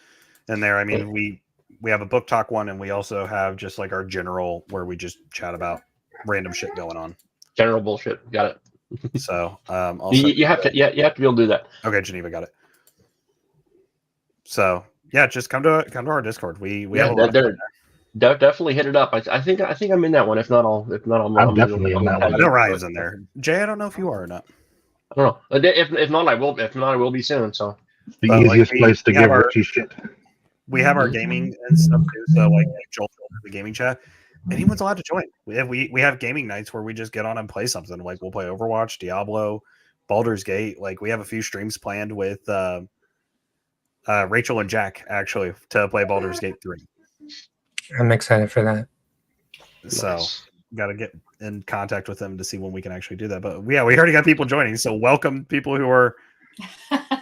in there. I mean, we have a book talk one, and we also have just like our general where we just chat about random shit going on. General bullshit. Got it. So also, you have to be able to do that. Okay, Geneva got it. So yeah, just come to our Discord. We have a lot of fun there. Definitely hit it up. I think I'm in that one. If not, I'm definitely in that one. I know Ryan's in there. Jay, I don't know if you are or not. I don't know. If not, I will. If not, I will be soon. So The easiest place to give Richey shit. We have our gaming and stuff too. So like Joel, the gaming chat, anyone's allowed to join. We have gaming nights where we just get on and play something. Like we'll play Overwatch, Diablo, Baldur's Gate. Like we have a few streams planned with Rachel and Jack actually to play Baldur's Gate 3. I'm excited for that. So got to get in contact with them to see when we can actually do that. But yeah, we already got people joining. So welcome people who are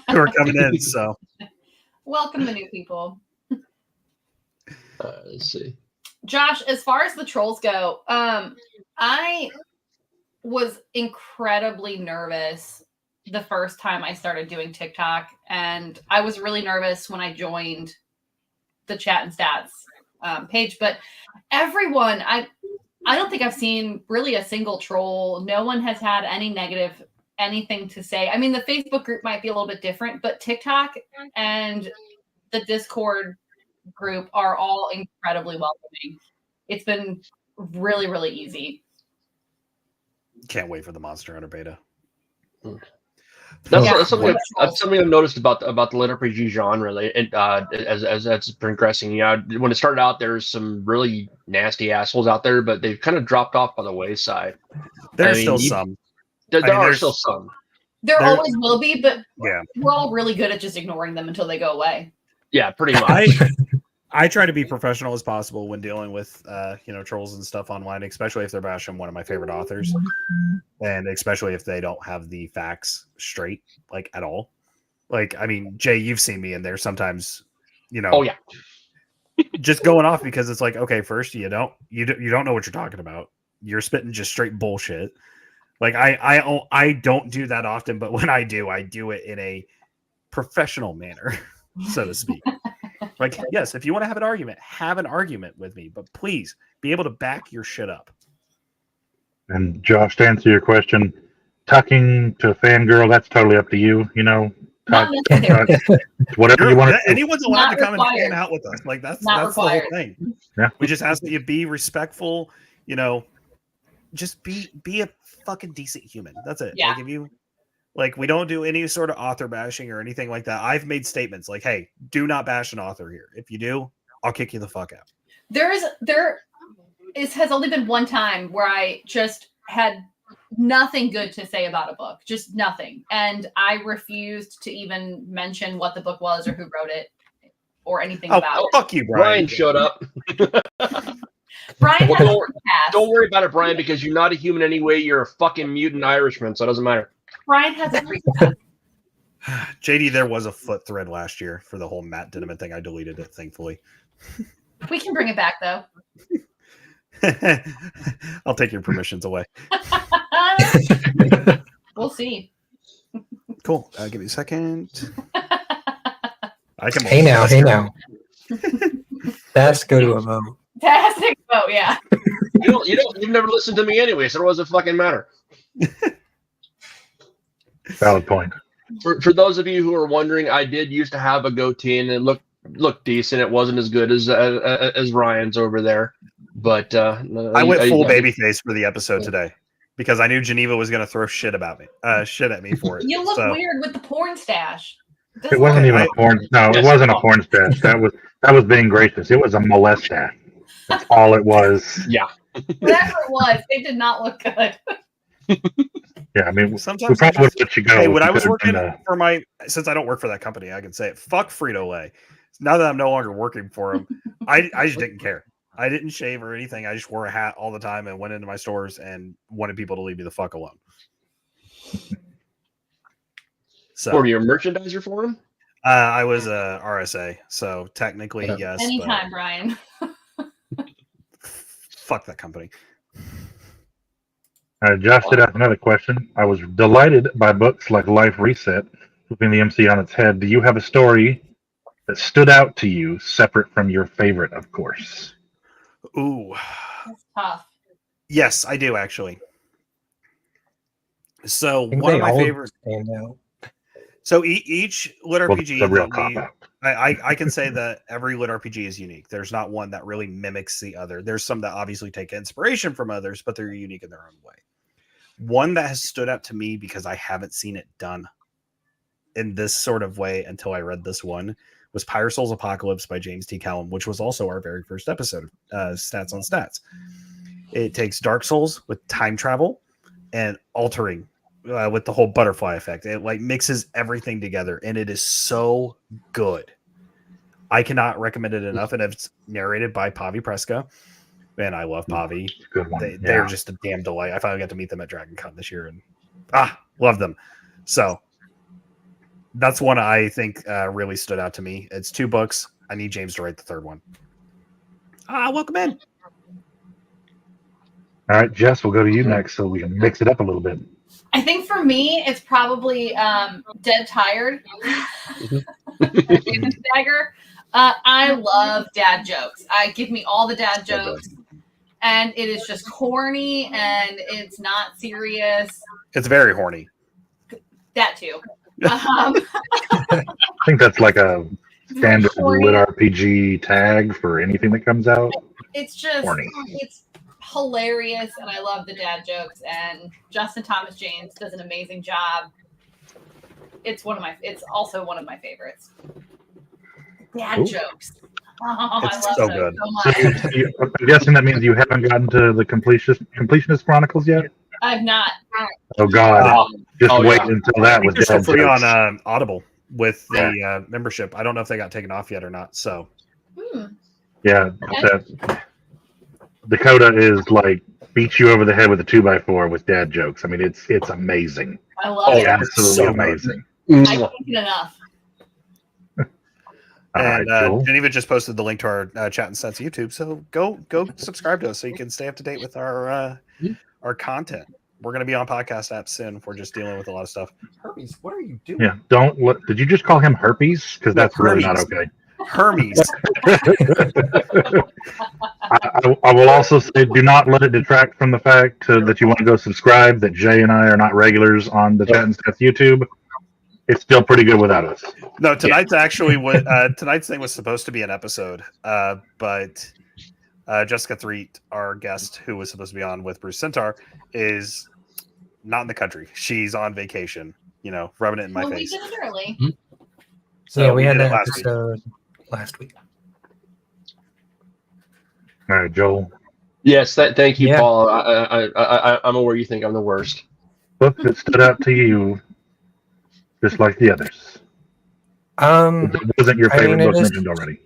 coming in. So Welcome the new people. let's see. Josh, as far as the trolls go, I was incredibly nervous the first time I started doing TikTok, and I was really nervous when I joined the Chattin Stats page. But everyone, I don't think I've seen really a single troll. No one has had any negative anything to say. I mean, the Facebook group might be a little bit different, but TikTok and the Discord group are all incredibly welcoming. It's been really, really easy. can't wait for the Monster Hunter beta. That's something I've noticed about the LitRPG genre, as it's progressing. Yeah, when it started out, there's some really nasty assholes out there, but they've kind of dropped off by the wayside. There's still some. There are still some. There always will be, but yeah, we're all really good at just ignoring them until they go away. Yeah, pretty much. I try to be professional as possible when dealing with trolls and stuff online, especially if they're bashing one of my favorite authors, and especially if they don't have the facts straight, like at all. Like, I mean, Jay, you've seen me in there sometimes, Oh yeah, just going off because it's like, okay, first you don't know what you're talking about. You're spitting just straight bullshit. Like I don't do that often, but when I do it in a professional manner, so to speak. Like, yes, if you want to have an argument with me, but please be able to back your shit up. And Josh, to answer your question, talking to a fangirl, that's totally up to you. Not necessarily. Whatever you want to. Anyone's allowed to come required. and hang out with us. Like that's Not the whole required. thing. Yeah. We just ask that you be respectful. Just be a fucking decent human. That's it. Yeah. Like if you. Like, we don't do any sort of author bashing or anything like that. I've made statements like, hey, do not bash an author here. If you do, I'll kick you the fuck out. There has only been one time where I just had nothing good to say about a book, just nothing. And I refused to even mention what the book was or who wrote it or anything about it. Fuck you, Brian. Brian showed up. Brian has Well, a pass. Don't worry about it, Brian, because you're not a human anyway. You're a fucking mutant Irishman, so it doesn't matter. Brian has a free pass. JD, there was a foot thread last year for the whole Matt Dinneman thing. I deleted it, thankfully. We can bring it back though. I'll take your permissions away. We'll see. Cool. Give me a second. I can. Hey now. Let's go to a vote. Fantastic. Oh yeah. You've never listened to me anyway, so it doesn't fucking matter. Valid point. For those of you who are wondering, I did used to have a goatee, and it looked decent. It wasn't as good as Ryan's over there, but I went full babyface for the episode today because I knew Geneva was going to throw shit at me for it. You look weird with the porn stash. It wasn't even a porn. No, it wasn't a porn stash. That was being gracious. It was a molest stash. That's all it was. Yeah. Whatever it was, they did not look good. Yeah, I mean, we Sometimes probably would let you go. Hey, if when you I was could've working been, for since I don't work for that company, I can say it. Fuck Frito-Lay. Now that I'm no longer working for them, I just didn't care. I didn't shave or anything. I just wore a hat all the time and went into my stores and wanted people to leave me the fuck alone. So, Or your merchandiser for him? I was a RSA, so technically yes. Anytime, Brian. Fuck that company. Josh did ask another question. I was delighted by books like Life Reset, flipping the MC on its head. Do you have a story that stood out to you, separate from your favorite, of course? Ooh. That's tough. Yes, I do actually. So I think one they of my all favorite. stand out. So each lit Well, RPG the real that cop we, out. I can say that every lit RPG is unique. There's not one that really mimics the other. There's some that obviously take inspiration from others, but they're unique in their own way. One that has stood out to me because I haven't seen it done in this sort of way until I read this one was Pyre Souls Apocalypse by James T. Callum, which was also our very first episode of Stats on Stats. It takes Dark Souls with time travel and altering with the whole butterfly effect. It like mixes everything together, and it is so good. I cannot recommend it enough, and it's narrated by Pavi Preska, and I love Pavi. Good one. They're just a damn delight. I finally got to meet them at DragonCon this year, and love them. So that's one I think really stood out to me. It's 2 books. I need James to write the 3rd one. Welcome in. All right, Jess, we'll go to you next so we can mix it up a little bit. I think for me, it's probably Dead Tired. Dagger. I love dad jokes. Give me all the dad jokes. And it is just corny and it's not serious. It's very horny. That too. I think that's like a standard horny. lit RPG tag for anything that comes out. It's just, Horny. it's hilarious, and I love the dad jokes. And Justin Thomas James does an amazing job. It's also one of my favorites. Dad jokes. Oh, It's I love so them good. so much. I'm guessing that means you haven't gotten to the Completionist Chronicles yet? I've not. Oh, God. Just wait until that with They're still dad free jokes. on Audible with the membership. I don't know if they got taken off yet or not. So Yeah, that Dakota is like beats you over the head with a 2x4 with dad jokes. I mean, it's amazing. I love it. Absolutely so amazing. I can't get enough. All and right, Joel. Geneva just posted the link to our Chattin Stats YouTube. So go subscribe to us so you can stay up to date with our content. We're going to be on podcast apps soon. We're just dealing with a lot of stuff. Hermes, what are you doing? Yeah, don't let. Did you just call him herpes? Because that's really not Hermes. okay. Hermes. I will also say, do not let it detract from the fact that you want to go subscribe. That Jay and I are not regulars on the Chattin Stats YouTube. It's still pretty good without us. No, tonight's actually what tonight's thing was supposed to be an episode, but Jessica Threet, our guest who was supposed to be on with Bruce Centaur, is not in the country. She's on vacation. Rubbing it in my face. We did it early. So we had did it that episode last week. All right, Joel. Yes, thank you, Yeah. Paul. I'm aware you think I'm the worst. Book that stood out to you, just like the others. It wasn't your favorite book mentioned already.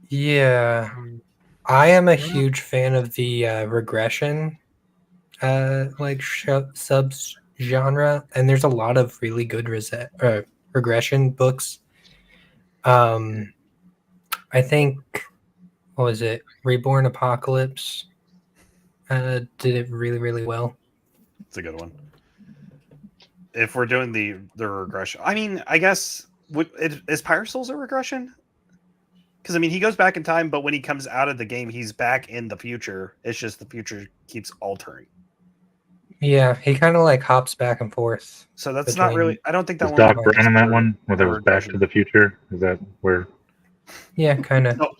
Yeah, I am a huge fan of the regression, sub-genre, and there's a lot of really good regression books. I think, what was it? Reborn Apocalypse did it really, really well. It's a good one. If we're doing the regression, I mean, I guess is Pyre Souls a regression? Because he goes back in time, but when he comes out of the game, he's back in the future. It's just the future keeps altering. Yeah, he kind of hops back and forth. So that's not really. I don't think that Was one. Doc Brown in that one, where there was Back to the Future? Is that where? Yeah, kind of. No.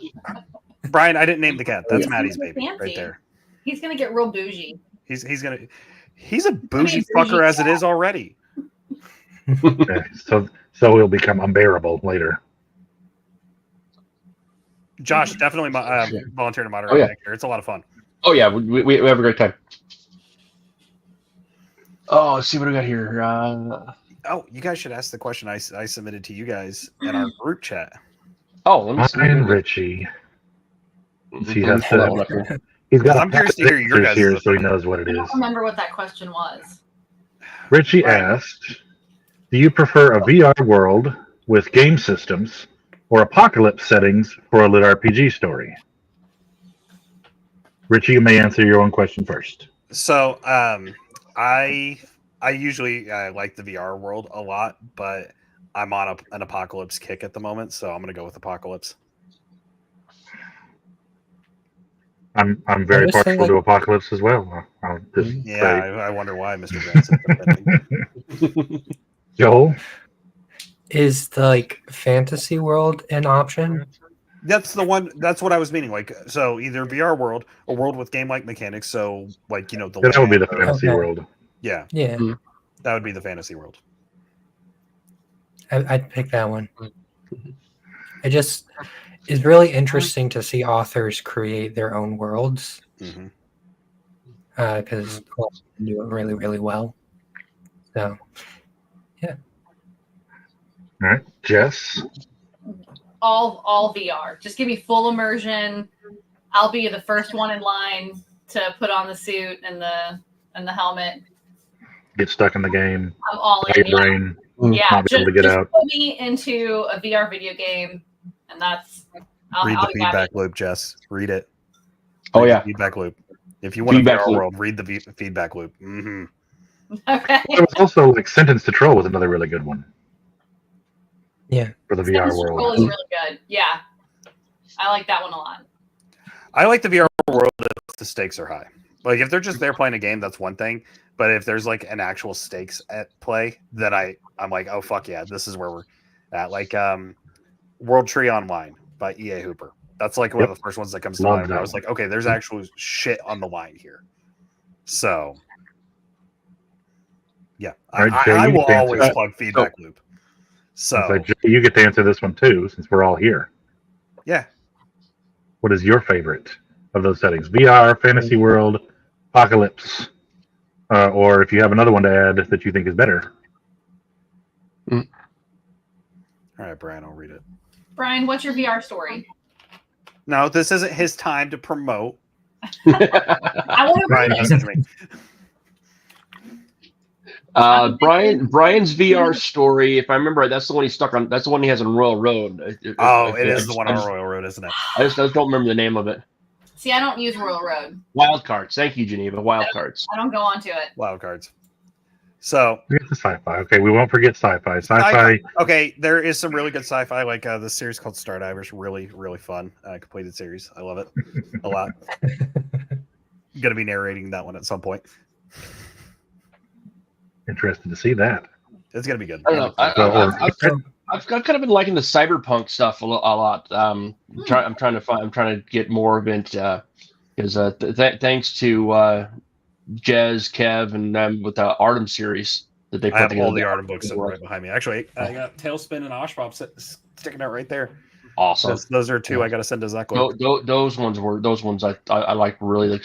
Brian, I didn't name the cat. That's He's Maddie's super baby fancy. right there. He's gonna get real bougie. He's a bougie fucker as it is already. Okay, so he'll become unbearable later. Josh, definitely volunteer to moderate. Oh, yeah. Back here. It's a lot of fun. Oh yeah, we have a great time. Oh, let's see what I got here. Oh, you guys should ask the question I submitted to you guys in our group chat. Let me see. Ryan Richey. Let He me has pull that to- one up here. He's got I'm curious to hear your answers guys' here, so he opinion. knows what it I is. don't remember what that question was. Richie Right. asked, "Do you prefer a VR world with game systems or apocalypse settings for a lit RPG story?" Richie, you may answer your own question first. So, I usually like the VR world a lot, but I'm on an apocalypse kick at the moment, so I'm gonna go with apocalypse. I'm very would say, partial like- to apocalypse as well. I'll just Yeah, say. I wonder why, Mr. Benson. Joel, Is the like fantasy world an option? That's the one. That's what I was meaning. Like, so either VR world, a world with game-like mechanics. So, like, the that would be the land or- fantasy Okay. world. yeah, Yeah, that would be the fantasy world. I'd pick that one. It just is really interesting to see authors create their own worlds hmm because they do it really, really well. So, All right, Jess. All VR. Just give me full immersion. I'll be the first one in line to put on the suit and the helmet. Get stuck in the game. I'm all Your in. Yeah, brain. yeah. Not be able to get just out. put me into a VR video game, and that's. Read I'll the be happy. feedback loop, Jess. Read it. Oh, Read the yeah. feedback loop. If you want Feedback a VR loop. world, read the feedback loop. hmm Okay. It was also like Sentence to Troll was another really good one. Yeah. For the VR Sentence to Roll world. is really good. Yeah, I like that one a lot. I like the VR world if the stakes are high. Like, if they're just there playing a game, that's one thing. But if there's like an actual stakes at play, then I'm like, oh fuck yeah, this is where we're at. Like World Tree Online by EA Hooper. That's like one of the first ones that comes to Love mind. that I was like, okay, there's actual shit on the line here. So yeah, All right, I Jay, you will can answer always that. plug feedback loop. So So Jay, you get to answer this one too, since we're all here. yeah, What is your favorite of those settings? VR, fantasy world, apocalypse, or if you have another one to add that you think is better. all right, Brian, I'll read it. Brian, what's your VR story? No, this isn't his time to promote. I want to Brian, read it. message me. Brian's VR story, if I remember right, that's the one he's stuck on. That's the one he has on Royal Road. Oh, it is the I one just- on Royal Road, isn't it? I just don't remember the name of it. See, I don't use Royal Road. Wildcards. Thank you, Geneva. Wildcards. I don't go onto it. Wild cards. So Forget the sci-fi. Okay, we won't forget sci-fi. Sci-fi. okay, there is some really good sci-fi, like this series called Stardivers. Really, really fun. Completed series. I love it a lot. Gonna be narrating that one at some point. Interested to see that. It's gonna be good. I don't know. I've kind of been liking the cyberpunk stuff a lot. I'm trying to get more of it because thanks to Jez, Kev, and them with the Artem series that they put I have together. all the Artem books sitting right behind me. Actually, I got Tailspin and Oshpop sticking out right there. Awesome. Those are two I got to send to Zuckler. Those ones I like really like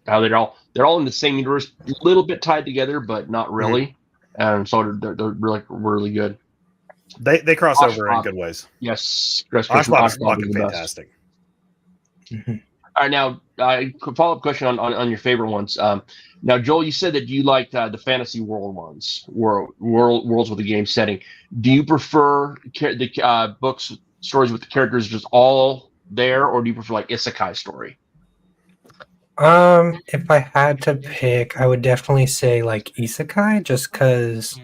how they're all in the same universe, a little bit tied together, but not really. And so they're really good. They cross Oshpop. over in good ways. Yes, Oshpop is is fucking the best. fantastic. All right, now follow up question on your favorite ones. Now, Joel, you said that you liked the fantasy world ones, worlds with a game setting. Do you prefer the books, stories with the characters just all there, or do you prefer like isekai story? If I had to pick, I would definitely say like isekai, just because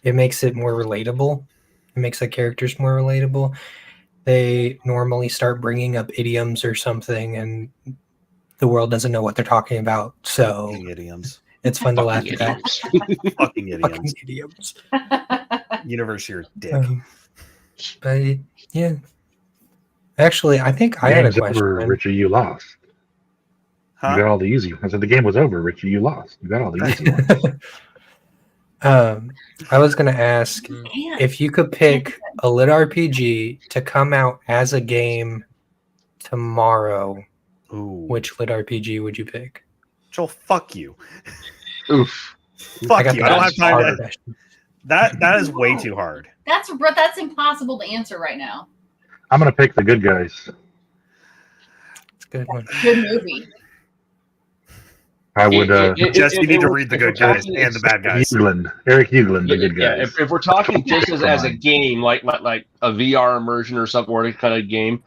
it makes it more relatable. It makes the characters more relatable. They normally start bringing up idioms or something, and the world doesn't know what they're talking about. So Fucking idioms. it's fun to laugh at that. Fucking Fucking idioms. idioms. Universe, your dick. But yeah, actually, I think I had a Game's over, question. Richie. You lost. You got Huh? all the easy ones. I said the game was over, Richie. You lost. You got all the easy ones. I was gonna ask Man. if you could pick a lit RPG to come out as a game tomorrow. Ooh. Which lit RPG would you pick? Joel, fuck you. Oof. Fuck you. I don't have time harder to. question. That is way too hard. That's impossible to answer right now. I'm gonna pick the good guys. It's a good one. Good movie. I would. Jess, you need to read the good guys and the bad guys. Eric Hugland, the good Yeah, guys. if we're talking just as a game, like a VR immersion or some kind of game,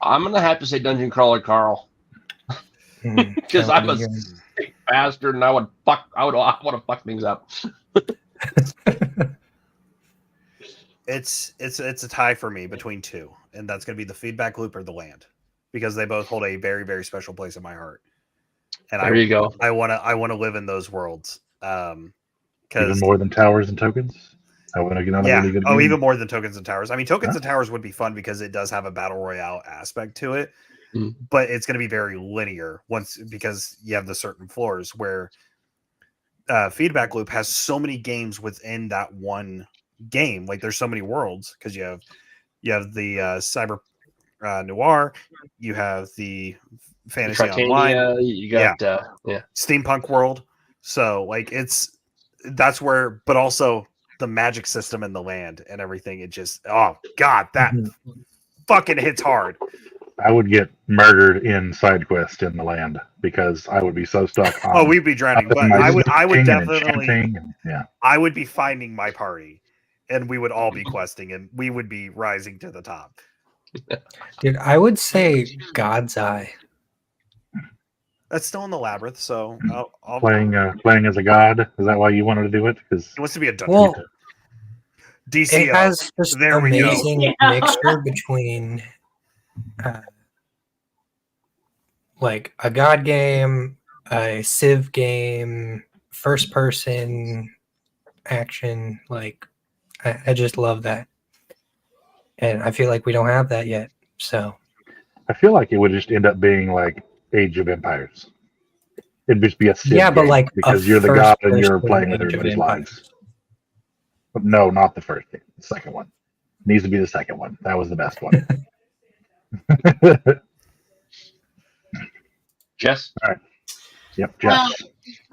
I'm gonna have to say Dungeon Crawler Carl, because I'm a sick bastard and I want to fuck things up. It's a tie for me between two, and that's gonna be the Feedback Loop or the Land, because they both hold a very, very special place in my heart. And There you go. I wanna live in those worlds. Even Because more than Towers and Tokens. I want to get on a really good game. even more than Tokens and Towers. I mean, Tokens and Towers would be fun because it does have a battle royale aspect to it, but it's going to be very linear because you have the certain floors where Feedback Loop has so many games within that one game. Like there's so many worlds because you have the cyber noir, you have the fantasy online, you got steampunk world. So like that's where, but also the magic system in the land and everything. It just, oh God, that fucking hits hard. I would get murdered in side quest in the land because I would be so stuck on. Oh, we'd be drowning, but I would definitely, yeah. I would be finding my party and we would all be questing and we would be rising to the top. Dude, I would say God's Eye. That's still in the labyrinth, so I'll Playing as a god. Is that why you wanted to do it? Because it wants to be a dungeon. Well, DC. it has this There we go. amazing mixture between like a God game, a Civ game, first person action. Like I just love that. And I feel like we don't have that yet. So I feel like it would just end up being like Age of Empires. It'd just be a Civ yeah, but game like because you're the god and you're first-person playing with Age of everybody's Empires. lives. But no, not the first game. The second one needs to be the second one. That was the best one. Jess. All right. Yep, Jess.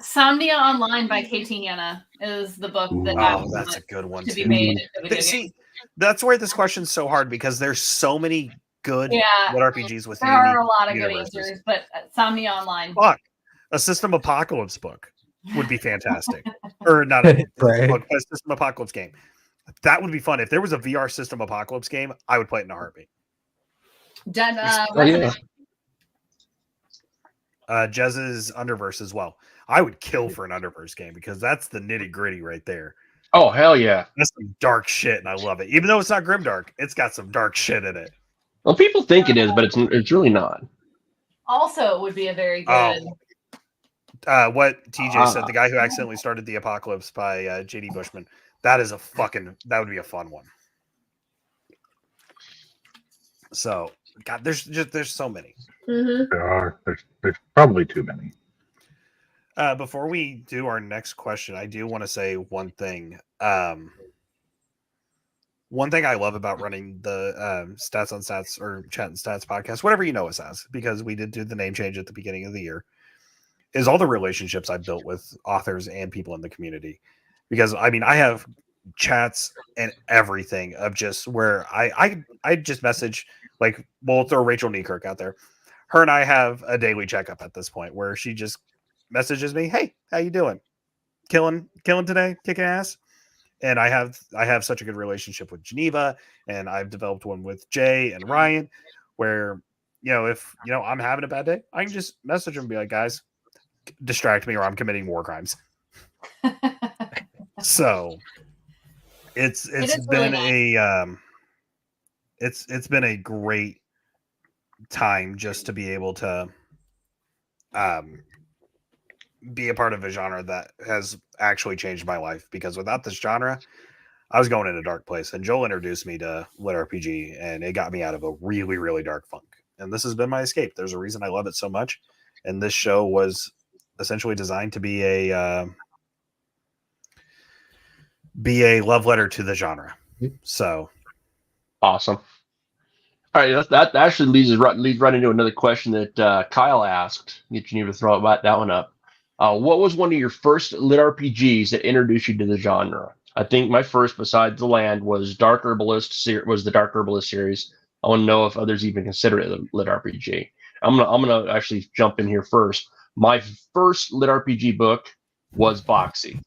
Somnia Online by Katie Hanna is the book that I Oh, that's a good one to be too. made. into a video game. See, that's where this question's so hard because there's so many good RPGs with there are unique a lot of universes. good answers, but Somnia Online. Fuck, a System Apocalypse book would be fantastic, or not a Right. book, but a System Apocalypse game. That would be fun. If there was a VR System Apocalypse game, I would play it in a heartbeat. Done, Jez's Underverse as well. I would kill for an Underverse game because that's the nitty gritty right there. Oh hell yeah! That's some dark shit, and I love it. Even though it's not grimdark, it's got some dark shit in it. Well, people think it is, but it's really not. Also, would be a very good. What TJ said, the guy who accidentally started the apocalypse by JD Bushman. That would be a fun one. So, God, there's so many. There's probably too many. Before we do our next question, I do want to say one thing. One thing I love about running the Stats on Stats or Chattin Stats podcast, whatever you know us as, because we did do the name change at the beginning of the year, is all the relationships I've built with authors and people in the community. Because I mean, I have chats and everything of just where I just message, like, we'll throw Rachel Niekirk out there. Her and I have a daily checkup at this point where she just messages me, "Hey, how you doing? Killing today, kicking ass." And I have such a good relationship with Geneva, and I've developed one with Jay and Ryan, where if I'm having a bad day, I can just message them and be like, "Guys, distract me, or I'm committing war crimes." So it's been it's been a great time just to be able to be a part of a genre that has actually changed my life, because without this genre, I was going in a dark place, and Joel introduced me to LitRPG, and it got me out of a really, really dark funk. And this has been my escape. There's a reason I love it so much. And this show was essentially designed to be a love letter to the genre. So awesome. All right, that actually leads right into another question that Kyle asked. Get Geneva to throw that one up. What was one of your first lit RPGs that introduced you to the genre? I think my first, besides The Land, was Dark Herbalist. Was the Dark Herbalist series. I want to know if others even consider it a lit RPG. I'm gonna actually jump in here first. My first lit RPG book was Boxy.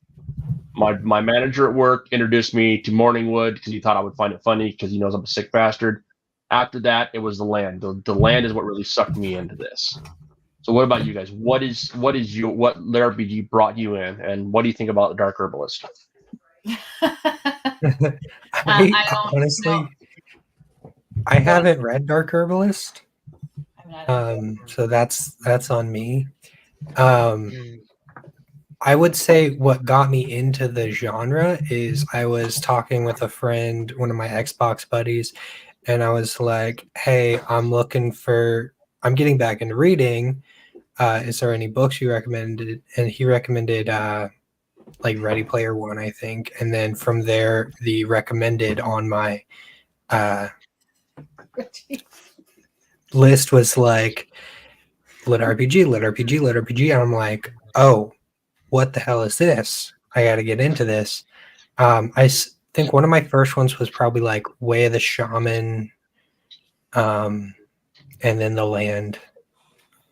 My manager at work introduced me to Morningwood because he thought I would find it funny because he knows I'm a sick bastard. After that, it was The Land. The Land is what really sucked me into this. So what about you guys? What lit RPG brought you in, and what do you think about the Dark Herbalist? I honestly, I haven't read Dark Herbalist, so that's on me. I would say what got me into the genre is I was talking with a friend, one of my Xbox buddies, and I was like, "Hey, I'm getting back into reading. Is there any books you recommended?" And he recommended like Ready Player One, I think. And then from there, the recommended on my list was like lit RPG, lit RPG, lit RPG. And I'm like, oh, what the hell is this? I got to get into this. I think one of my first ones was probably like Way of the Shaman, and then The Land,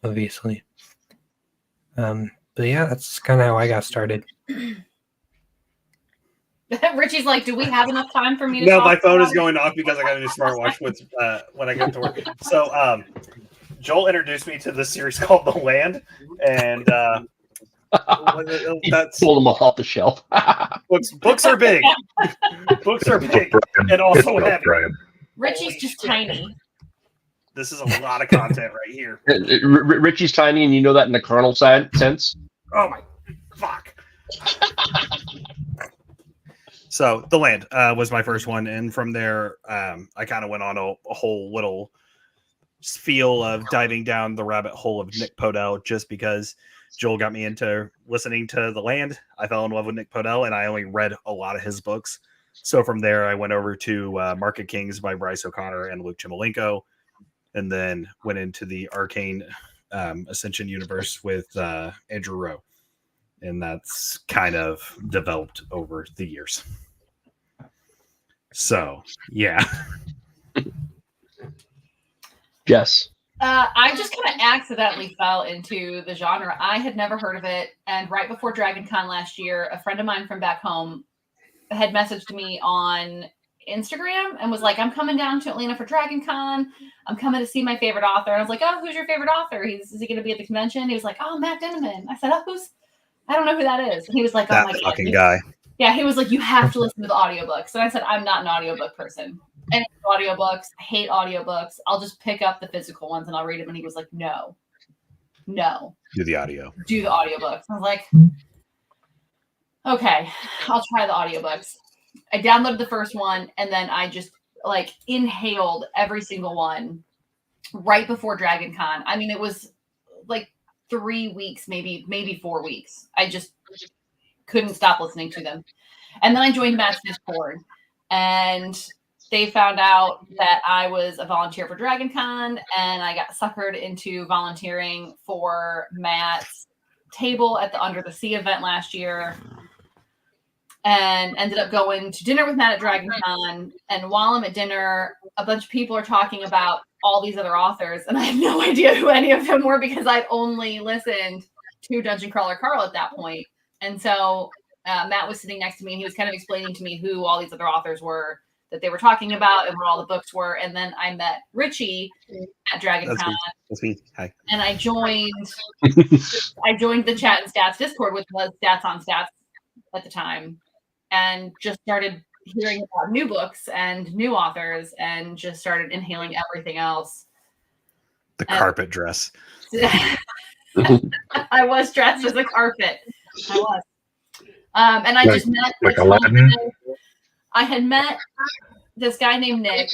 obviously. But yeah, that's kind of how I got started. Richie's like, do we have enough time for me to No, talk my phone about is it? going off because I got a new smartwatch with when I get to work. So Joel introduced me to this series called The Land, and That's pulled them off the shelf. books are big. Books are big and also heavy. Richie's just tiny. This is a lot of content right here. Richie's tiny, and you know that in the carnal sense. Oh my fuck. So The Land was my first one, and from there I kind of went on a whole little feel of diving down the rabbit hole of Nick Podell, just because Joel got me into listening to The Land. I fell in love with Nick Podell, and I only read a lot of his books. So from there I went over to Market Kings by Bryce O'Connor and Luke Chimolenko, and then went into the Arcane Ascension universe with Andrew Rowe. And that's kind of developed over the years. So, yeah. Yes. I just kind of accidentally fell into the genre. I had never heard of it. And right before Dragon Con last year, a friend of mine from back home had messaged me on Instagram and was like, I'm coming down to Atlanta for Dragon Con. I'm coming to see my favorite author. And I was like, oh, who's your favorite author? Is he going to be at the convention? He was like, oh, Matt Dinniman. I said, oh, I don't know who that is. And he was like, oh that my God. fucking guy. Yeah, he was like, you have to listen to the audiobooks. And I said, I'm not an audiobook person. And audiobooks, I hate audiobooks. I'll just pick up the physical ones and I'll read them. And he was like, no. Do the audio. Do the audiobooks. I was like, okay, I'll try the audiobooks. I downloaded the first one and then I just like inhaled every single one right before Dragon Con. I mean, it was like 3 weeks, maybe 4 weeks. I just couldn't stop listening to them. And then I joined Matt's Discord, and they found out that I was a volunteer for Dragon Con, and I got suckered into volunteering for Matt's table at the Under the Sea event last year, and ended up going to dinner with Matt at Dragon Con. And while I'm at dinner, a bunch of people are talking about all these other authors, and I had no idea who any of them were because I'd only listened to Dungeon Crawler Carl at that point. And so Matt was sitting next to me, and he was kind of explaining to me who all these other authors were that they were talking about and what all the books were. And then I met Richie at Dragon Con. That's me. Hi. And I joined the Chattin Stats Discord, which was Stats on Stats at the time, and just started hearing about new books and new authors, and just started inhaling everything else. The carpet dress. I was dressed as a carpet. I was. And I just met like Aladdin. I had met this guy named Nick.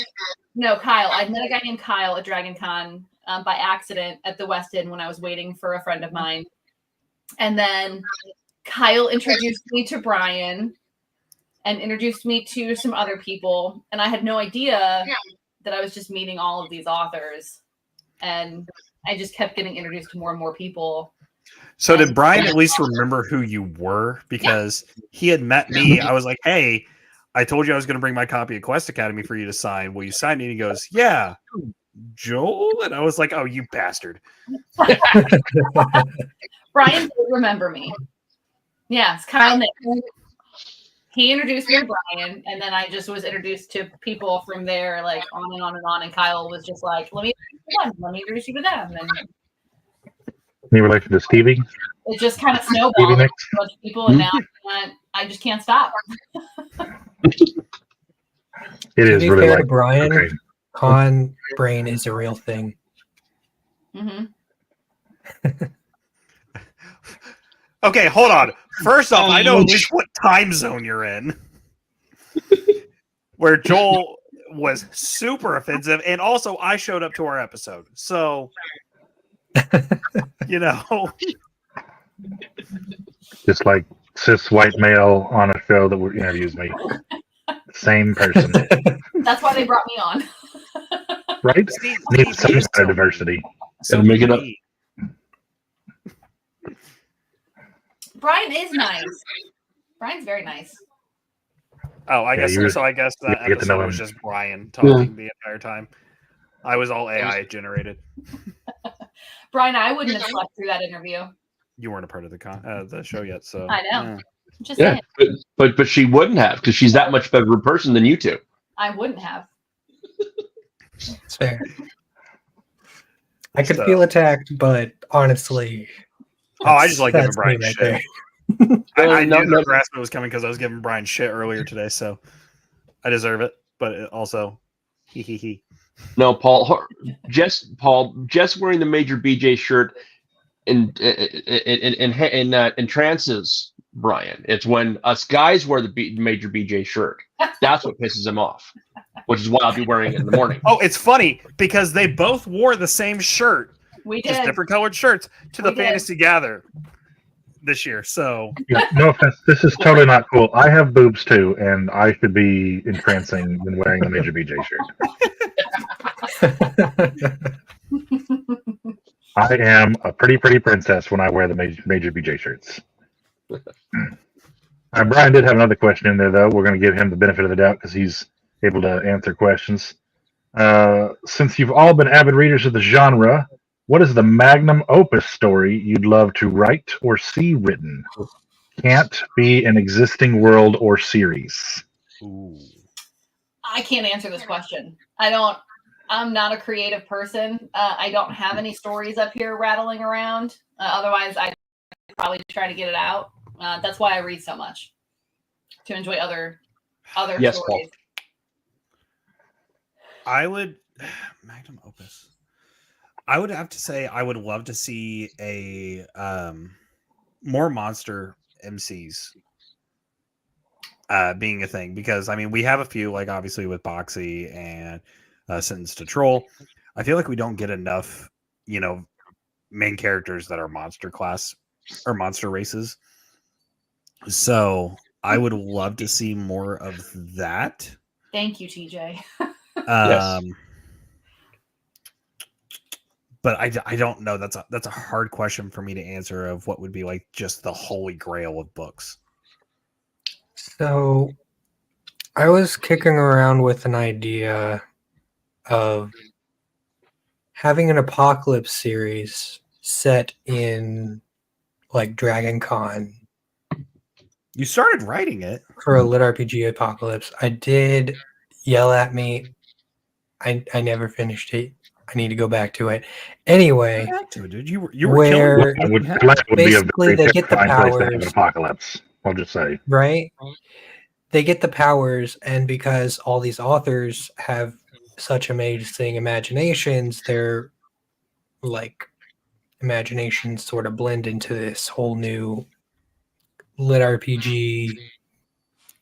No, Kyle. I'd met a guy named Kyle at Dragon Con by accident at the West End when I was waiting for a friend of mine. And then Kyle introduced me to Brian and introduced me to some other people. And I had no idea that I was just meeting all of these authors. And I just kept getting introduced to more and more people. So did Brian at least remember who you were? Because he had met me. I was like, hey, I told you I was going to bring my copy of Quest Academy for you to sign. Will you sign it? And he goes, yeah. Joel? And I was like, oh, you bastard. Brian did remember me. Yes, Kyle Nick. He introduced me to Brian, and then I just was introduced to people from there, like on and on and on. And Kyle was just like, let me introduce you to them. And Any relation to Stevie? it just kind of snowballed with a bunch of people, and now I just can't stop. It is really fair like to Brian, okay. con brain is a real thing. Mm-hmm. Okay, hold on. First off, I know at least what time zone you're in. Where Joel was super offensive, and also I showed up to our episode. So, you know. Just like cis white male on a show that interviews me. Same person. That's why they brought me on. Right? Need some kind of diversity. Gotta make it up. Brian is nice. Brian's very nice. Oh, I guess so. I guess that get to know episode him. was just Brian talking the entire time. I was all AI generated. Brian, I wouldn't have slept through that interview. You weren't a part of the show yet, so I know. yeah. Just Yeah, saying. but she wouldn't have, because she's that much better person than you two. I wouldn't have. It's fair. I could So- feel attacked, but honestly, Oh, I just like giving that's me Brian right shit. there. I No, knew no. the harassment was coming because I was giving Brian shit earlier today, so I deserve it. But it also, he. No, Paul. Jess wearing the Major BJ shirt entrances Brian. It's when us guys wear the Major BJ shirt that's what pisses him off, which is why I'll be wearing it in the morning. Oh, it's funny because they both wore the same shirt, We just did. different colored shirts, to the We did. Fantasy Gather this year. So Yeah, no offense. This is totally not cool. I have boobs too, and I should be entrancing when wearing the Major BJ shirt. I am a pretty princess when I wear the Major BJ shirts. Brian did have another question in there, though. We're going to give him the benefit of the doubt because he's able to answer questions. Since you've all been avid readers of the genre, what is the magnum opus story you'd love to write or see written? Can't be an existing world or series. ooh. I can't answer this question. I'm not a creative person. I don't have any stories up here rattling around. Otherwise, I'd probably try to get it out. That's why I read so much, to enjoy other Yes, stories. I would magnum opus. I would have to say I would love to see a more monster MCs being a thing, because I mean we have a few, like obviously with Boxy and Sentence to Troll. I feel like we don't get enough, main characters that are monster class or monster races. So I would love to see more of that. Thank you, TJ. Yes. But I don't know. That's a hard question for me to answer, of what would be like just the holy grail of books. So I was kicking around with an idea of having an apocalypse series set in like Dragon Con You started writing it. for a LitRPG apocalypse. I did. Yell at me. I never finished it. I need to go back to it. Anyway, Back to it, dude. You were where I would, Yeah. Atlanta would be a Basically, very they get the terrifying place to have powers. an apocalypse. I'll just say. right? They get the powers, and because all these authors have such amazing imaginations, their like imaginations sort of blend into this whole new lit RPG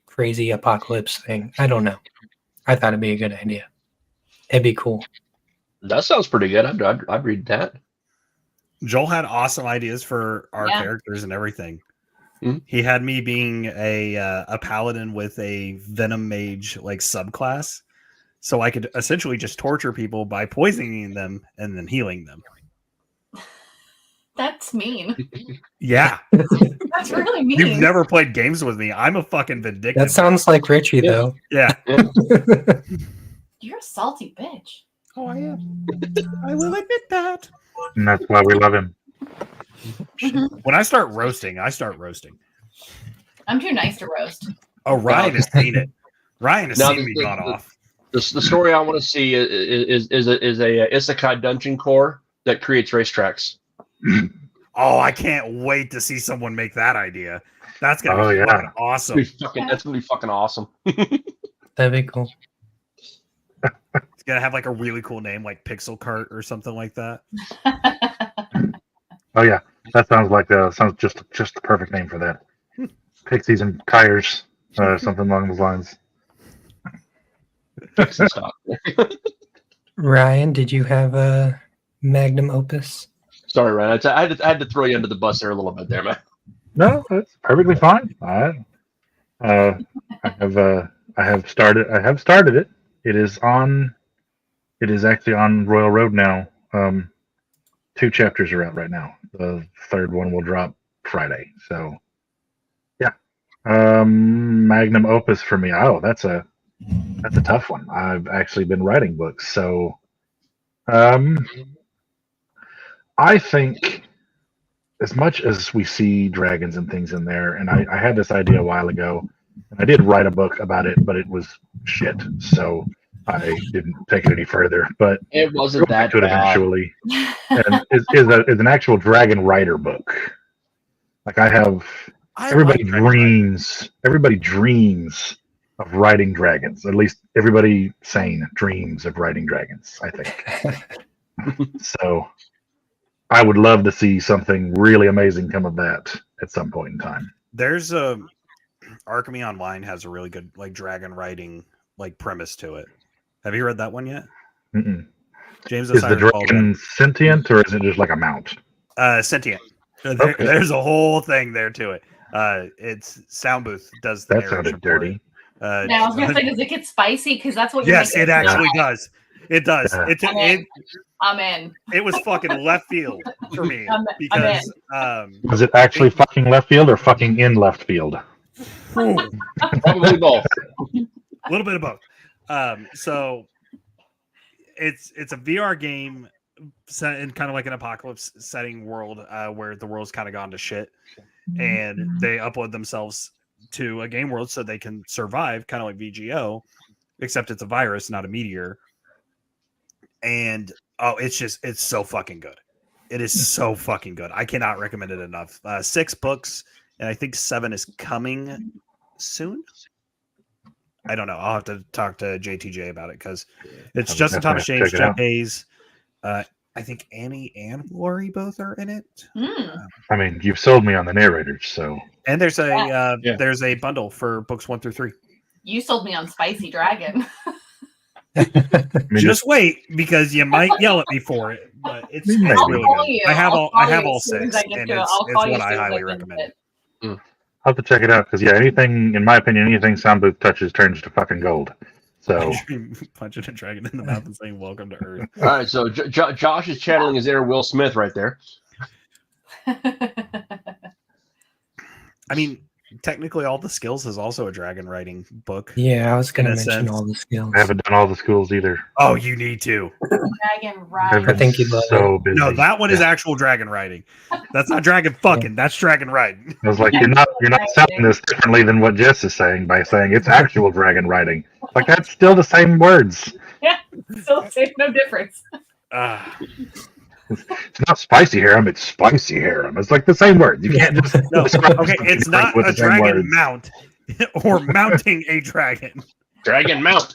crazy apocalypse thing. I don't know. I thought it'd be a good idea. It'd be cool. That sounds pretty good. I'd read that. Joel had awesome ideas for our Yeah. characters and everything. Mhm. He had me being a paladin with a venom mage like subclass, so I could essentially just torture people by poisoning them and then healing them. That's That's mean. Yeah. That's really mean. You've never played games with me. I'm a fucking vindictive. That sounds like Richey, though. Yeah. You're a salty bitch. Oh, I am. I will admit that. And that's why we love him. When I start roasting, I start roasting. I'm too nice to roast. Oh, Ryan has seen it. Ryan has Now, seen me gone off. The story I want to see is a isekai dungeon core that creates racetracks. Oh, I can't wait to see someone make that idea. That's gonna be fucking awesome. That's gonna be fucking awesome. That'd be cool. It's gonna have like a really cool name, like Pixel Cart or something like that. Oh yeah, that sounds like sounds just the perfect name for that. Pixies and Kyers, something along those lines. Ryan, did you have a magnum opus? Sorry, Ryan. I had to throw you under the bus there a little bit there, man. No, that's perfectly fine. I have started it. It is actually on Royal Road now. 2 chapters are out right now. The 3rd one will drop Friday. So yeah. Magnum opus for me. Oh, that's a tough one. I've actually been writing books, so I think as much as we see dragons and things in there, and I had this idea a while ago, and I did write a book about it, but it was shit, so I didn't take it any further. But it wasn't that bad. Eventually, and is an actual dragon writer book. Like everybody dreams of riding dragons. At least everybody sane dreams of riding dragons, I think. So I would love to see something really amazing come of that at some point in time. There's Alchemy Online has a really good like dragon riding like premise to it. Have you read that one yet? Mm-mm. James, is the dragon sentient or is it just like a mount? Sentient. Okay. There's a whole thing there to it. It's Sound Booth does the that sounded dirty. Now I was gonna say, does it get spicy? Because that's what. Yes, it actually does. It does. I'm in. It was fucking left field for me because was it actually fucking left field or fucking in left field? Probably both. A little bit of both. So it's a VR game set in kind of like an apocalypse setting world where the world's kind of gone to shit, and they upload themselves to a game world so they can survive, kind of like VGO, except it's a virus, not a meteor. And it's so fucking good. It is so fucking good. I cannot recommend it enough. 6 books, and I think 7 is coming soon. I don't know. I'll have to talk to JTJ about it because it's Justin Thomas James, Jeff Hayes. I think Annie and Lori both are in it. I mean, you've sold me on the narrators, so. And there's a bundle for books 1 through 3. You sold me on Spicy Dragon. Just wait, because you might yell at me for it, but it's really good. I have all 6, and it's what I highly recommend. I'll have to check it out because anything, in my opinion, anything Sound Booth touches turns to fucking gold. So punching a dragon in the mouth and saying "Welcome to Earth." All right, so Josh is channeling his inner Will Smith right there. I mean, technically, All the Skills is also a dragon writing book. Yeah, I was going to mention All the Skills. I haven't done All the Schools either. Oh, you need to. Dragon writing. I think you'd love it. Busy. No, that one is actual dragon writing. That's not dragon fucking. That's dragon riding. I was like, you're not selling this differently than what Jess is saying by saying it's actual dragon writing. Like that's still the same words. Yeah, still no difference. It's not spicy harem, it's spicy harem. It's like the same word. You can't just okay, it's not a dragon mount or mounting a dragon. Dragon mount.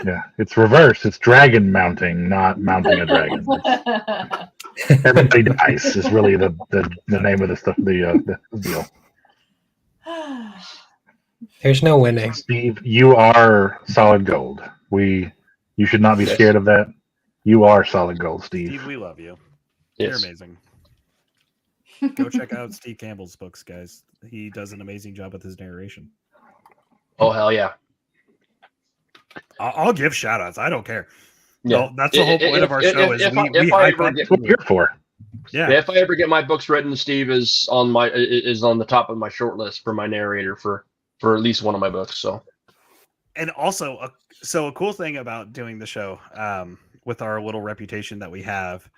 Yeah, it's reverse. It's dragon mounting, not mounting a dragon. Everybody dies is really the name of the stuff. The deal. There's no winning. Steve, you are solid gold. You should not be scared of that. You are solid gold, Steve. Steve, we love you. Yes. You're amazing. Go check out Steve Campbell's books, guys. He does an amazing job with his narration. Oh, hell yeah. I'll give shout outs. I don't care. Yeah. No, that's the whole point of our show. We hype up. That's what we're here for. Yeah. If I ever get my books written, Steve is on the top of my short list for my narrator for at least one of my books. So, And also, a cool thing about doing the show with our little reputation that we have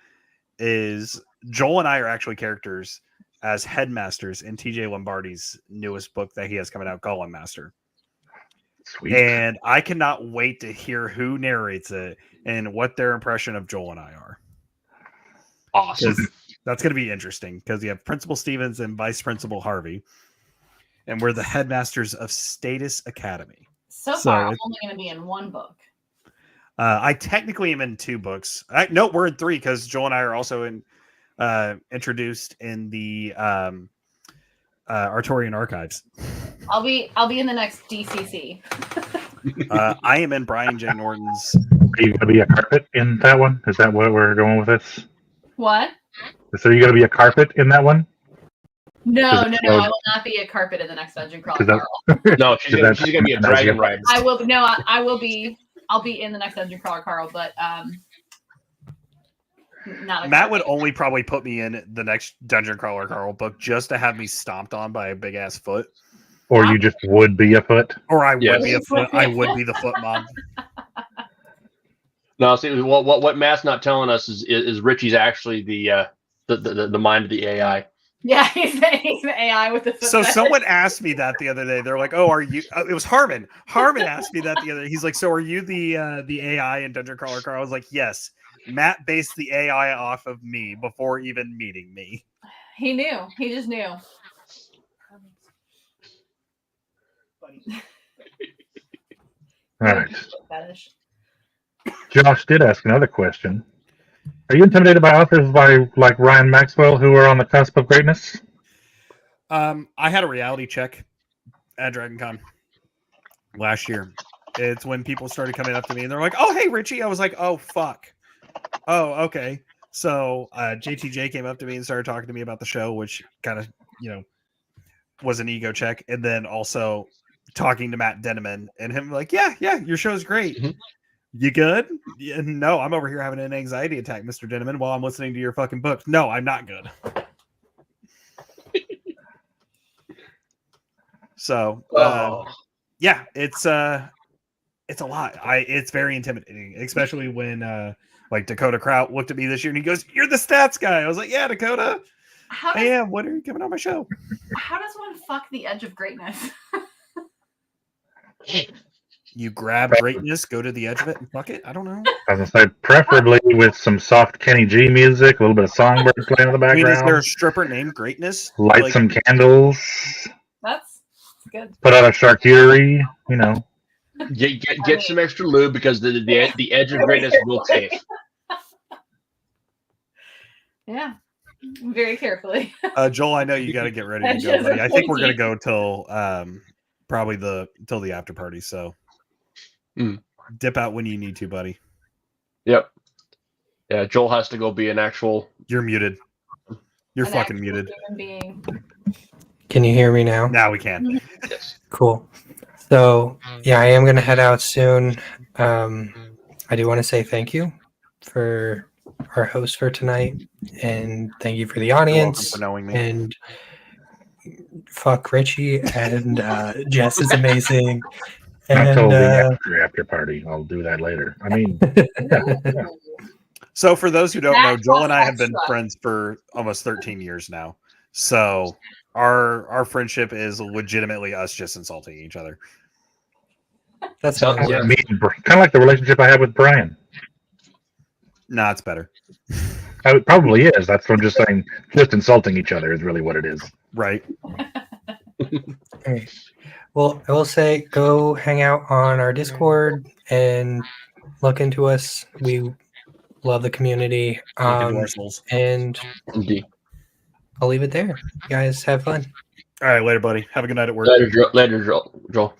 is Joel and I are actually characters as headmasters in TJ Lombardi's newest book that he has coming out, Golem Master. Sweet. And I cannot wait to hear who narrates it and what their impression of Joel and I are. awesome. That's going to be interesting because you have Principal Stephens and Vice Principal Harvey, and we're the headmasters of Status Academy. So far, I'm only going to be in one book. I technically am in 2 books. No, we're in 3 because Joel and I are also introduced in the Artorian Archives. I'll be in the next DCC. I am in Brian J. Norton's. Are you going to be a carpet in that one? Is that what we're going with this? What? So you're going to be a carpet in that one? No. I will not be a carpet in the next Dungeon Crawler. Carl. No, she's gonna be a dragon rider. I will. No, I will be. I'll be in the next Dungeon Crawler, Carl. But not. Matt would only probably put me in the next Dungeon Crawler Carl book just to have me stomped on by a big ass foot. Or you just would be a foot? Or I would be a foot. I would be the foot mob. No, see what Matt's not telling us is Richie's actually the mind of the AI. Yeah, he's the AI with the foot. So someone asked me that the other day. They're like, "Oh, are you?" It was Harmon. Harmon asked me that the other day. He's like, "So are you the AI in Dungeon Crawler Carl?" I was like, "Yes." Matt based the AI off of me before even meeting me. He knew. He just knew. All right. Fetish. Josh did ask another question. Are you intimidated by authors like Ryan Maxwell who are on the cusp of greatness? I had a reality check at DragonCon last year. It's when people started coming up to me and they're like, "Oh, hey, Richie." I was like, "Oh, fuck. Oh, okay." So JTJ came up to me and started talking to me about the show, which kind of, was an ego check. And then also talking to Matt Denneman and him like, yeah, your show's great. Mm-hmm. You good? Yeah, no, I'm over here having an anxiety attack, Mr. Denneman, while I'm listening to your fucking book. No, I'm not good. So, yeah, it's a lot. It's very intimidating, especially when like Dakota Kraut looked at me this year and he goes, "You're the stats guy." I was like, "Yeah, Dakota, I am. When are you coming on my show?" How does one fuck the edge of greatness? You grab greatness, go to the edge of it, and fuck it. I don't know. I was gonna say, preferably with some soft Kenny G music, a little bit of Songbird playing in the background. Is there a stripper named Greatness? Light some candles. That's good. Put out a charcuterie. Get some extra lube because the edge of greatness will take. Yeah, very carefully. Joel, I know you got to get ready to go, buddy. I think we're gonna go till probably till the after party. So dip out when you need to, buddy. Yep. Yeah, Joel has to go be an actual. You're muted. You're fucking muted. Can you hear me now? Now we can. Yes. Cool. So yeah, I am gonna head out soon. I do want to say thank you for our host for tonight, and thank you for the audience. For knowing me. And fuck Richie and Jess is amazing. I told And the after party. I'll do that later. I mean, yeah. So for those who don't know, Joel and I have been friends for almost 13 years now. So our friendship is legitimately us just insulting each other. that sounds I mean, kind of like the relationship I have with Brian. Nah, it's better. It probably is. That's what I'm just saying. Just insulting each other is really what it is. Right. Okay. Well, I will say go hang out on our Discord and look into us. We love the community. And Indeed. I'll leave it there. You guys have fun. All right, later, buddy. Have a good night at work. Later, Joel.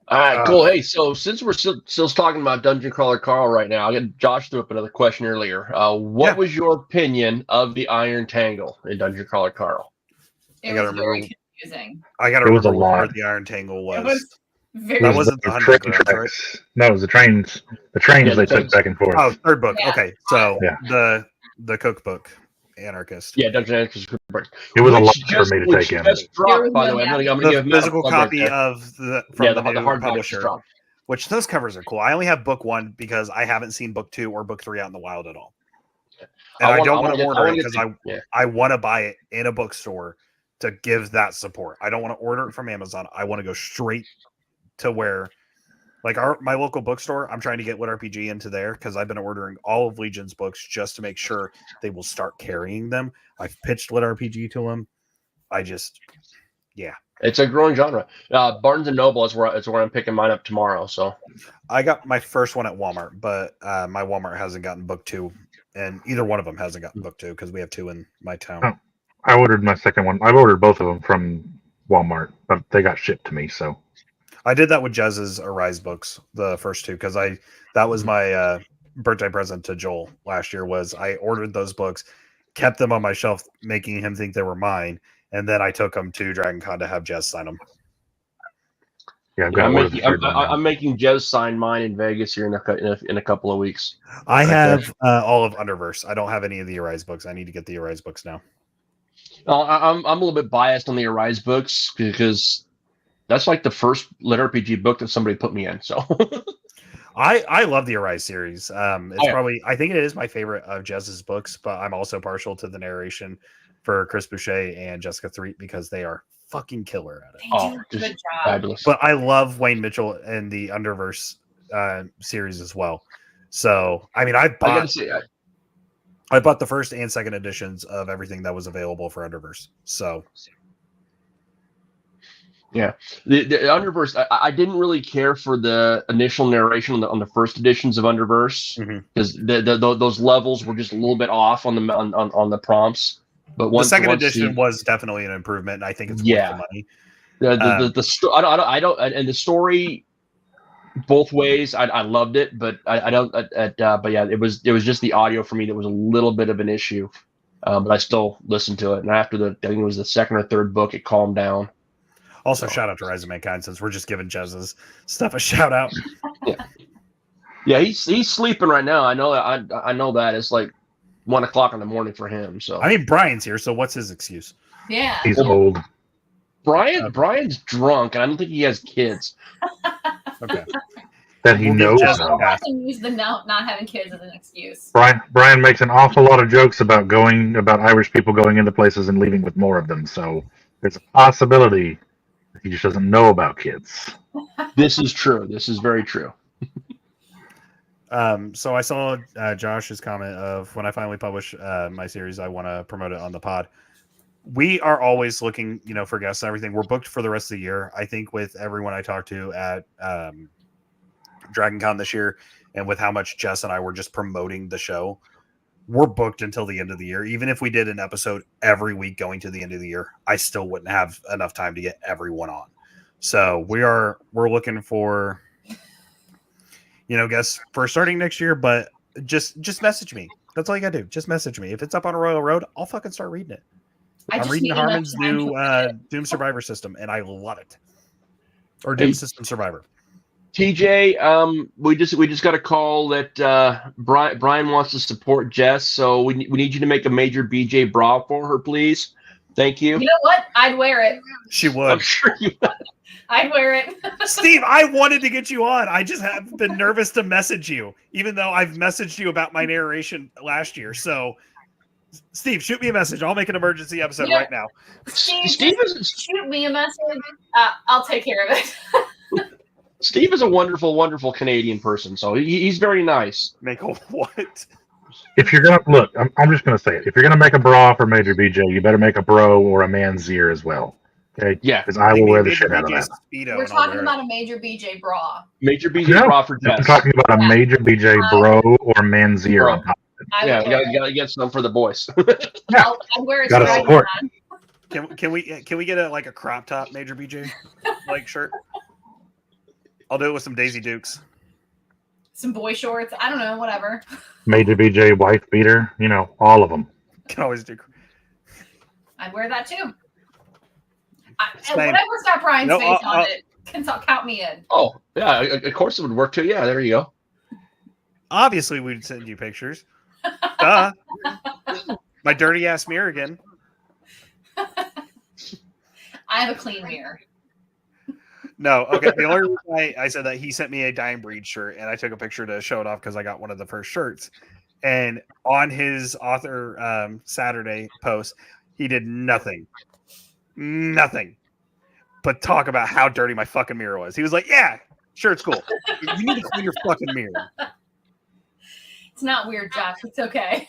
All right, cool. Hey, so since we're still talking about Dungeon Crawler Carl right now, I got Josh threw up another question earlier. What was your opinion of the Iron Tangle in Dungeon Crawler Carl? It was very confusing. I got to remember where the Iron Tangle was. It was very. That wasn't the 100 grams, right? No, it was the trains. The trains they took back and forth. Oh, third book. Yeah. Okay, so the cookbook anarchist. Yeah, Dungeon Anarchist. It was a lot Which for me to take in. Just dropped, by the way. I'm gonna The give Matt a physical plug right copy there. of the the new hardcover just publisher. dropped. Which those covers are cool. I only have book 1 because I haven't seen book 2 or book 3 out in the wild at all. And I don't want to order it because I want to buy it in a bookstore to give that support. I don't want to order it from Amazon. I want to go straight to where, like my local bookstore, I'm trying to get LitRPG into there because I've been ordering all of Legion's books just to make sure they will start carrying them. I've pitched LitRPG to them. It's a growing genre. Barnes and Noble is where I'm picking mine up tomorrow. So I got my first one at Walmart, but my Walmart hasn't gotten book 2, and either one of them hasn't gotten book 2 because we have 2 in my town. Oh. I ordered my second one. I've ordered both of them from Walmart, but they got shipped to me. So I did that with Jez's Arise books, the first 2, because that was my birthday present to Joel last year. Was I ordered those books, kept them on my shelf, making him think they were mine, and then I took them to Dragon Con to have Jez sign them. yeah, I'm making Jez sign mine in Vegas here in a couple of weeks. I have all of Underverse. I don't have any of the Arise books. I need to get the Arise books now. I'm a little bit biased on the Arise books because that's like the first LitRPG book that somebody put me in. So I love the Arise series. Probably, I think it is my favorite of Jez's books, but I'm also partial to the narration for Chris Boucher and Jessica Threet because they are fucking killer at it. Good job. Fabulous. But I love Wayne Mitchell and the Underverse series as well. So I mean, I bought the first and second editions of everything that was available for Underverse. So yeah, the Underverse. I didn't really care for the initial narration on the first editions of Underverse because those levels were just a little bit off on the prompts. But the second edition was definitely an improvement, and I think it's worth the money. The story both ways. I loved it, but I don't. But yeah, it was just the audio for me that was a little bit of an issue. But I still listened to it, and after I think it was the second or third book, it calmed down. Also, shout out to Rise of Mankind since we're just giving Jez's stuff a shout out. Yeah, he's sleeping right now. I know that. I know that it's like 1 o'clock in the morning for him. So I mean, Brian's here, so what's his excuse? Yeah, he's old. Brian's drunk, and I don't think he has kids. Okay, that he knows. I can use the not having kids as an excuse. Brian makes an awful lot of jokes about Irish people going into places and leaving with more of them. So there's a possibility he just doesn't know about kids. This is true. This is very true. So I saw Josh's comment of when I finally publish my series, I want to promote it on the pod. We are always looking, for guests and everything. We're booked for the rest of the year. I think with everyone I talked to at Dragon Con this year, and with how much Jess and I were just promoting the show, we're booked until the end of the year. Even if we did an episode every week going to the end of the year, I still wouldn't have enough time to get everyone on. So we're looking for, guests for starting next year, but just message me. That's all you gotta do. Just message me. If it's up on Royal Road, I'll fucking start reading it. I'm reading Harmon's new Doom Survivor system, and I love it. Or Doom System Survivor. TJ, we just got a call that Brian wants to support Jess, so we need you to make a major BJ bra for her, please. Thank you. You know what? I'd wear it. She would. I'm sure you would. I'd wear it. Steve, I wanted to get you on. I just have been nervous to message you, even though I've messaged you about my narration last year. So, Steve, shoot me a message. I'll make an emergency episode right now. Steve, shoot me a message. I'll take care of it. Steve is a wonderful, wonderful Canadian person, so he's very nice. Make a what? If you're gonna look, I'm just gonna say it. If you're gonna make a bra for Major BJ, you better make a bro or a man's ear as well. Okay? Yeah, because I will wear the shit out of that. We're talking about a Major BJ bra. Major BJ bra for Jess. I'm talking about a Major BJ bro or men's ear on top of it. Yeah, we gotta get some for the boys. I'll wear it. Gotta support. Can we get a crop top Major BJ like shirt? I'll do it with some Daisy Dukes. Some boy shorts. I don't know, whatever. Major BJ wife beater, all of them. Can always do. I'd wear that too. Whatever's got Brian's face on it, count me in. Oh, yeah, of course it would work too. Yeah, there you go. Obviously, we'd send you pictures. My dirty ass mirror again. I have a clean mirror. No, okay. The only reason I said that, he sent me a Dying Breed shirt, and I took a picture to show it off because I got one of the first shirts. And on his author Saturday post, he did nothing but talk about how dirty my fucking mirror was. He was like, "Yeah, sure, it's cool. You need to clean your fucking mirror." It's not weird, Josh. It's okay.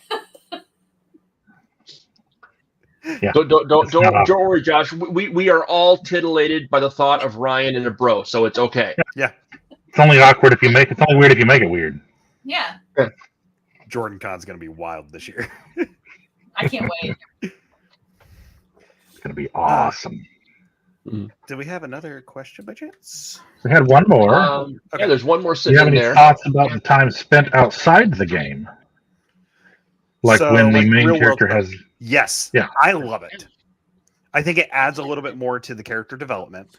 Yeah. Don't worry, Josh. We are all titillated by the thought of Ryan and a bro, so it's okay. It's only awkward if you make. It's only weird if you make it weird. Yeah. Jordan Con's gonna be wild this year. I can't wait. It's gonna be awesome. Do we have another question by chance? We had one more. Yeah, there's one more Do you sitting have any there. thoughts about the time spent outside the game? Like So, when the like, main real world character stuff. has. Yes. Yeah. I love it. I think it adds a little bit more to the character development.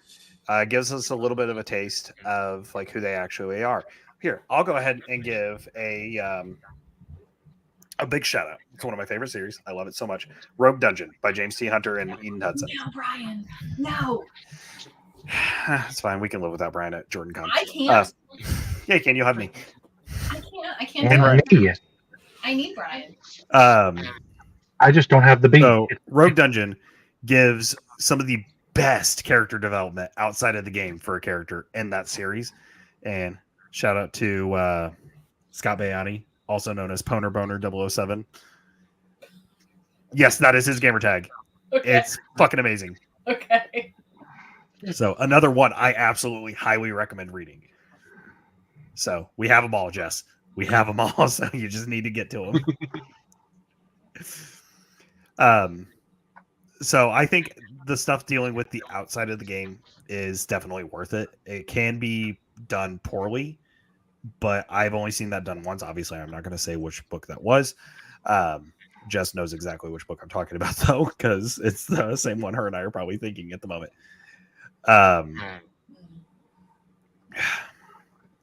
Gives us a little bit of a taste of like who they actually are. Here, I'll go ahead and give a big shout out. It's one of my favorite series. I love it so much. Rogue Dungeon by James T. Hunter and Eden Hudson. No, Brian. No. It's fine. We can live without Brian at Jordan Con. I can't. Yeah, can you have me? I can't. And do it. me. I need Brian. I just don't have the beat. So Rogue Dungeon gives some of the best character development outside of the game for a character in that series. And shout out to Scott Bayani, also known as Poner Boner 007. Yes, that is his gamer tag. Okay. It's fucking amazing. Okay. So another one I absolutely highly recommend reading. So we have them all, Jess. We have them all. So you just need to get to them. So I think the stuff dealing with the outside of the game is definitely worth it. It can be done poorly, but I've only seen that done once. Obviously, I'm not going to say which book that was. Jess knows exactly which book I'm talking about, though, because it's the same one her and I are probably thinking at the moment.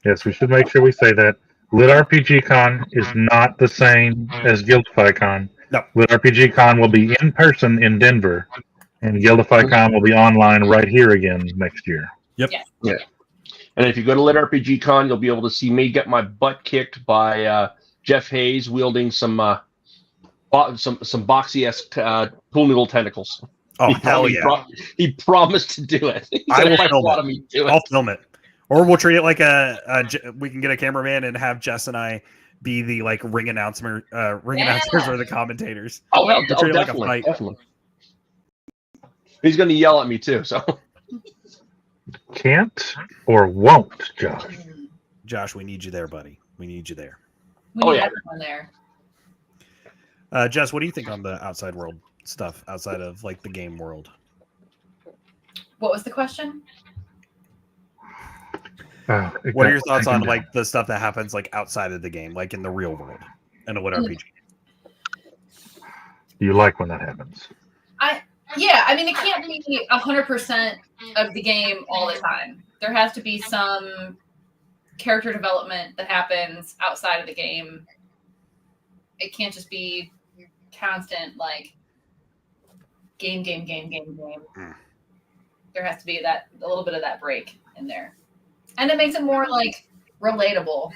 Yes, we should make sure we say that. LitRPG Con is not the same as Guildify Con. No. LitRPG Con will be in person in Denver, and Guildify Con will be online right here again next year. Yep. Yeah. And if you go to LitRPG Con, you'll be able to see me get my butt kicked by Jeff Hayes wielding some boxy-esque pool noodle tentacles. Oh, hell yeah. He promised to do it. I will film it. Me do it. I'll film it. Or we'll treat it like we can get a cameraman and have Jess and I be the like ring announcers or the commentators. Oh, well, We'll treat it like a definitely, fight. definitely. He's going to yell at me too. So Can't or won't, Josh. Josh, we need you there, buddy. We need you there. We Oh, need yeah. everyone there. Jess, what do you think on the outside world stuff outside of like the game world? What was the question? What are your thoughts on like the stuff that happens like outside of the game, like in the real world in a LitRPG? You like when that happens? Yeah, I mean, it can't be 100% of the game all the time. There has to be some character development that happens outside of the game. It can't just be constant, like, game. There has to be a little bit of that break in there. And it makes it more, like, relatable.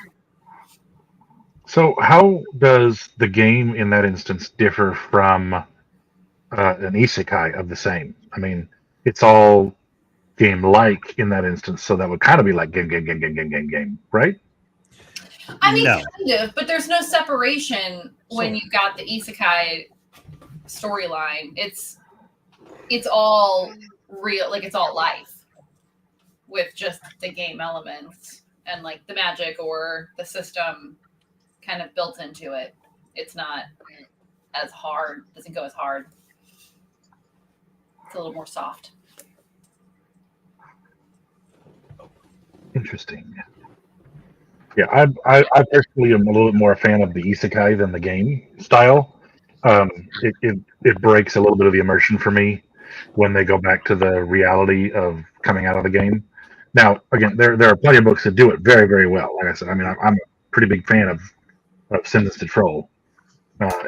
So how does the game in that instance differ from an isekai of the same? I mean, it's all game-like in that instance, so that would kind of be like game, right? I mean, No. kind of, but there's no separation when you got the isekai storyline. It's all real, like it's all life with just the game elements and like the magic or the system kind of built into it. It's not as hard, doesn't go as hard. It's a little more soft. Interesting. Yeah, I personally am a little bit more a fan of the isekai than the game style. It breaks a little bit of the immersion for me when they go back to the reality of coming out of the game. Now, again, there are plenty of books that do it very, very well. Like I said, I mean, I'm a pretty big fan of Sentenced to Troll.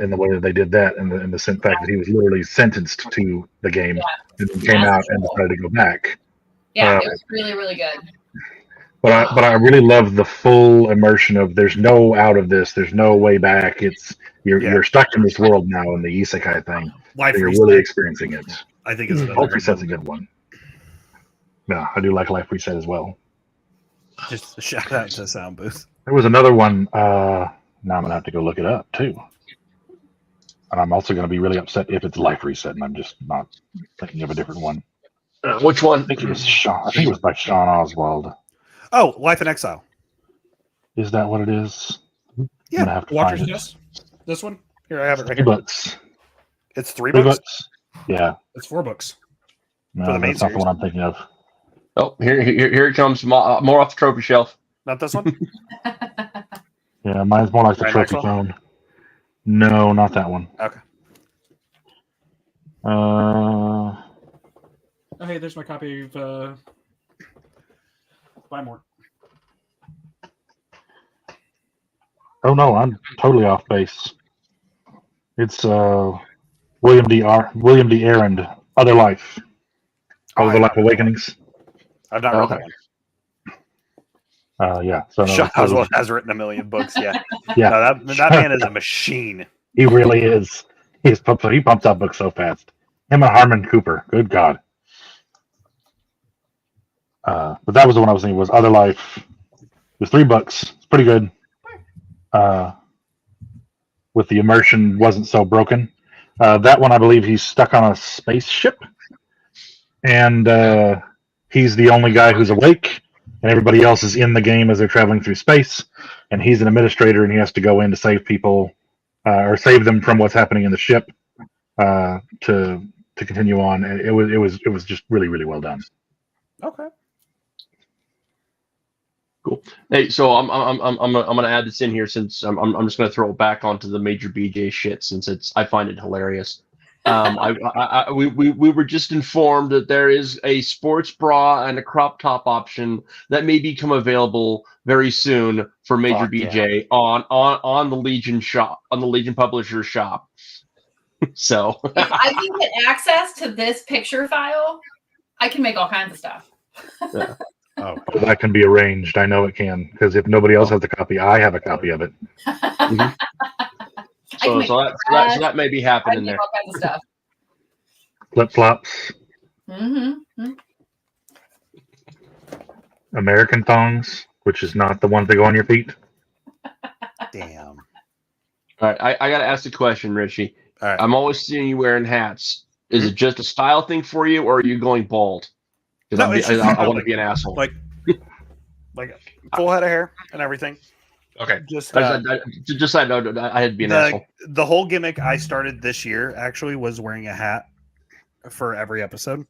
in the way that they did that, and the fact that he was literally sentenced to the game and then came out and decided to go back. Yeah, it was really, really good. But I really love the full immersion of there's no out of this, there's no way back. You're stuck in this world now in the isekai thing. Life So you're Reset, really experiencing it. I think is Life Reset's a good one. Yeah, I do like Life Reset as well. just a shout out to Sound Booth. There was another one. Now I'm gonna have to go look it up too. And I'm also gonna be really upset if it's Life Reset, and I'm just not thinking of a different one. Which one? I think it was Sean. I think it was by Sean Oswald. Oh, Life in Exile. Is that what it is? Yeah, I'm gonna have to Watcher's find it. Nest. This one. Here, I have it right Three here. books. It's 3 Three books. books. Yeah. It's 4 books. No, For the main that's not the series. one I'm thinking of. Oh, here it comes. More off the trophy shelf. Not this one. Yeah, mine's more like the Right, Trophy Maxwell? Throne. No, not that one. Okay. Uh, Oh, hey, there's my copy of Buy More. oh no, I'm totally off base. It's William D. Arend, Other Life. Other Life Awakenings. I've not read Okay. that one. Yeah. So no, Sean it's totally- Oswald has written a million books. Yeah. Yeah. No, that man is a machine. He really is. He pumps out books so fast. Him and Harmon Cooper. Good God. But that was the one I was thinking was Other Life. There's 3 books. It's pretty good. With the immersion wasn't so broken. That one I believe he's stuck on a spaceship, and he's the only guy who's awake, and everybody else is in the game as they're traveling through space. And he's an administrator, and he has to go in to save people or save them from what's happening in the ship to continue on. And it was just really, really well done. Okay. Cool. Hey, so I'm gonna add this in here since I'm just gonna throw it back onto the Major BJ shit since I find it hilarious. We were just informed that there is a sports bra and a crop top option that may become available very soon for Major Fuck yeah. BJ on the Legion shop, on the Legion Publisher shop. So If I can get access to this picture file, I can make all kinds of stuff. Oh, That can be arranged. I know it can, because if nobody else has a copy, I have a copy of it. I can so make that may be I happening can make there. all kinds of stuff. Flip flops, Mm-hmm. American thongs, which is not the ones that go on your feet. damn. All right, I gotta ask a question, Richie. All right. I'm always seeing you wearing hats. Is it just a style thing for you, or are you going bald? No, Because it's just I want to be an asshole. Like full head of hair and everything. okay, Just just I know I had to be an asshole. the whole gimmick I started this year actually was wearing a hat for every episode.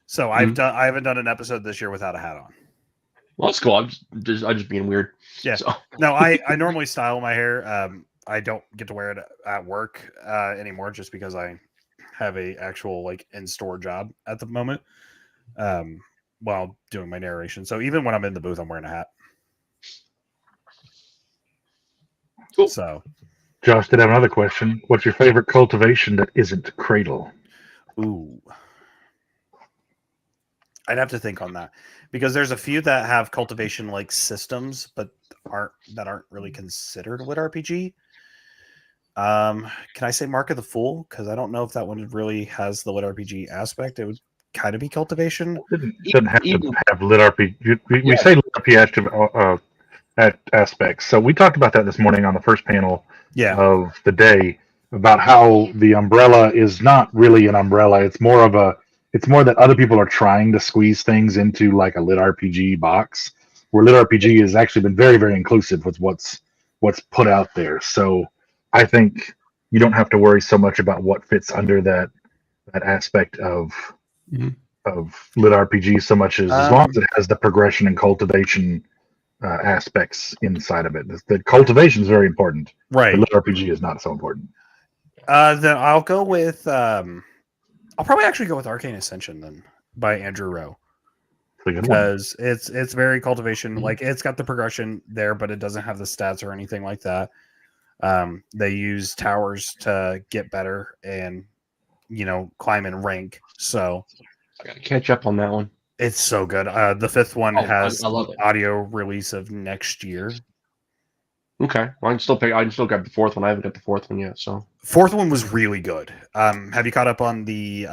So I haven't done an episode this year without a hat on. Well, that's cool. I'm just being weird. Yeah. So, No, I normally style my hair. I don't get to wear it at work anymore just because I have a actual like in-store job at the moment while doing my narration. So even when I'm in the booth, I'm wearing a hat. Cool. So Josh did have another question. What's your favorite cultivation that isn't Cradle? ooh. I'd have to think on that because there's a few that have cultivation like systems, but aren't really considered LitRPG. Can I say Mark of the Fool? Because I don't know if that one really has the LitRPG aspect. It would kind of be cultivation. It doesn't have Even- to have LitRPG. We say LitRPG aspects. So we talked about that this morning on the first panel Yeah. of the day about how the umbrella is not really an umbrella. It's more that other people are trying to squeeze things into like a LitRPG box, where LitRPG has actually been very, very inclusive with what's put out there. So I think you don't have to worry so much about what fits under that aspect of LitRPG so much as long as it has the progression and cultivation aspects inside of it. The cultivation is very important. Right. But LitRPG is not so important. Then I'll go with I'll probably actually go with Arcane Ascension then by Andrew Rowe. It's a good one. Because it's very cultivation, like it's got the progression there, but it doesn't have the stats or anything like that. They use towers to get better and climb in rank. So I gotta catch up on that one. it's so good. The fifth one has I love it. audio release of next year. Okay, well, I can still grab the fourth one. I haven't got the fourth one yet. So Fourth one was really good. Have you caught up on the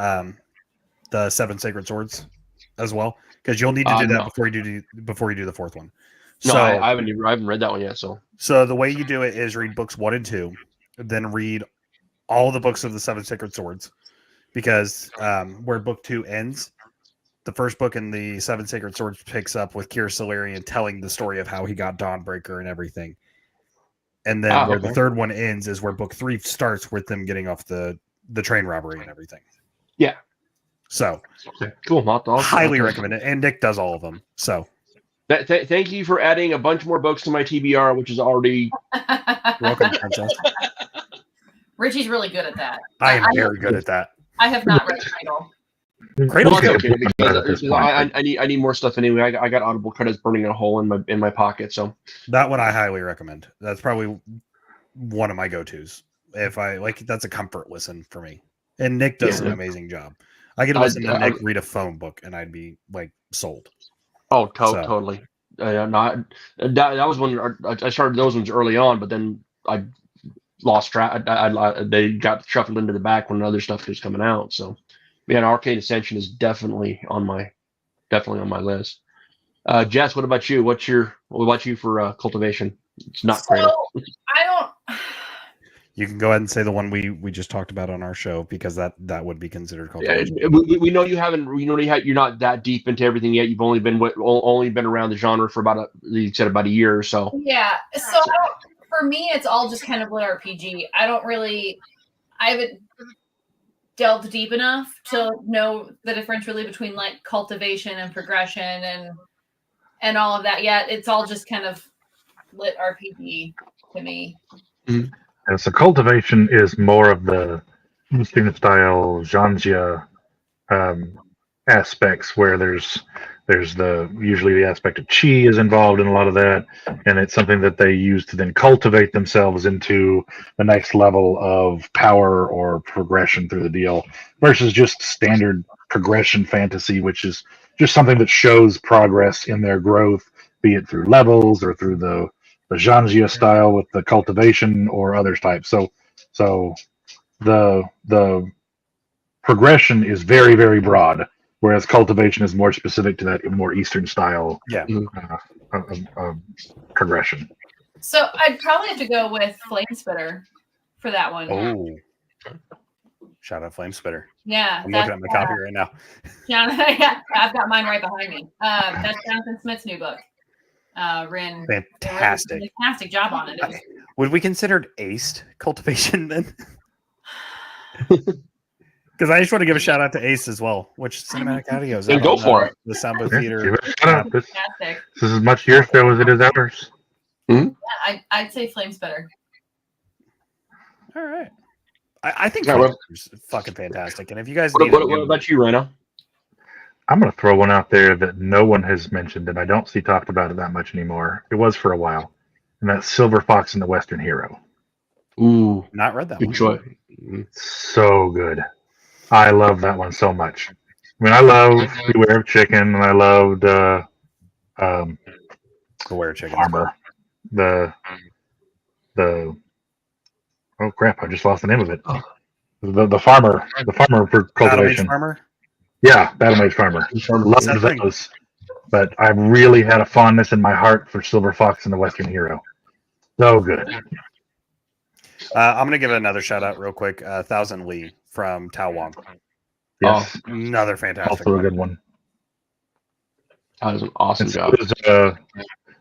Seven Sacred Swords as well? Because you'll need to do that no. before you do the fourth one. no, So I haven't read that one yet. So the way you do it is read books 1 and 2, then read all the books of the Seven Sacred Swords, because where book 2 ends, the first book in the Seven Sacred Swords picks up with Kira Solarian telling the story of how he got Dawnbreaker and everything. And then where the third one ends is where book 3 starts with them getting off the train robbery and everything. Yeah. So cool. Highly recommend it. And Nick does all of them. So thank you for adding a bunch more books to my TBR, which is already welcome, Princess. Richie's really good at that. I am very good at that. I have not read Cradle. Cradle's okay, good. because I need more stuff anyway. I got Audible credits burning a hole in my pocket. So that one I highly recommend. That's probably one of my go-tos. If I that's a comfort listen for me. And Nick does an amazing job. I could listen to Nick read a phone book and I'd be sold. Oh, totally. That was when I started those ones early on, but then I lost track. They got shuffled into the back when other stuff was coming out. So, man, Arcade Ascension is definitely on my list. Jess, what about you? What about you for Cultivation? It's not Cradle. I don't. You can go ahead and say the one we just talked about on our show, because that would be considered Cultivation. Yeah, we know you haven't. You're not that deep into everything yet. You've only been around the genre for about a year or so. Yeah. So for me, it's all just kind of LitRPG. I haven't delved deep enough to know the difference really between cultivation and progression and all of that yet. It's all just kind of LitRPG to me. Mm-hmm. So cultivation is more of the Eastern style genre aspects, where there's usually the aspect of chi is involved in a lot of that, and it's something that they use to then cultivate themselves into the next level of power or progression through the deal, versus just standard progression fantasy, which is just something that shows progress in their growth, be it through levels or through the genre style with the cultivation or other types. So the progression is very, very broad, whereas cultivation is more specific to that more Eastern style progression. So I'd probably have to go with Flamespitter for that one. Oh, shout out Flamespitter. Yeah, I'm looking at my copy right now. Yeah, I've got mine right behind me. That's Jonathan Smith's new book. Rin Fantastic job on it. Would we consider Aced Cultivation then? Because I just want to give a shout out to Ace as well, which Cinematic Audio is. Go for it. The Soundboard Theater. This is as much your show as it is ours. Mm-hmm. Yeah, I'd say Flamespitter. All right. I think Flamespitter's fucking fantastic. And if you guys need what about you, Rhino? I'm going to throw one out there that no one has mentioned, and I don't see talked about it that much anymore. It was for a while, and that's Silver Fox and the Western Hero. Ooh, not read that good one. Choice. So good. I love that one so much. I mean, I love Beware of Chicken, and I loved Beware of Chicken. Farmer. The oh crap! I just lost the name of it. The farmer for cultivation. Farmer. Yeah, Battle Mage Farmer. Love those. But I really had a fondness in my heart for Silver Fox and the Western Hero. So good. I'm going to give it another shout out real quick. 1000 Lee from Tao Wong. Yes. Another fantastic Also a good one. That was an awesome job.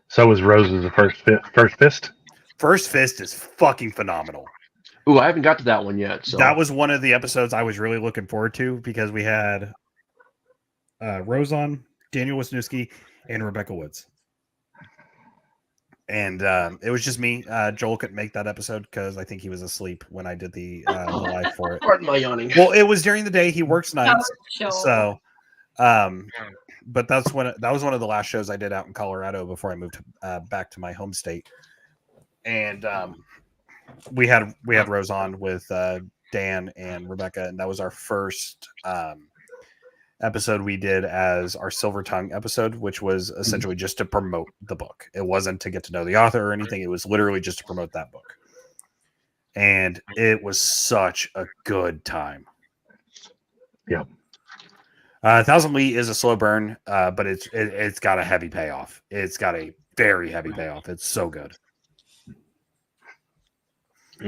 So was Rose's First Fist. First Fist is fucking phenomenal. Ooh, I haven't got to that one yet. So that was one of the episodes I was really looking forward to, because we had Rose on, Daniel Wisniewski, and Rebecca Woods. And it was just me. Joel couldn't make that episode because I think he was asleep when I did the live for it. Pardon my yawning. Well, it was during the day. He works nights. So, but that was one of the last shows I did out in Colorado before I moved back to my home state. And we had Rose on with Dan and Rebecca, and that was our first episode we did as our Silver Tongue episode, which was essentially just to promote the book. It wasn't to get to know the author or anything. It was literally just to promote that book. And it was such a good time. Yep. 1,000 Li is a slow burn, but it's got a heavy payoff. It's got a very heavy payoff. It's so good.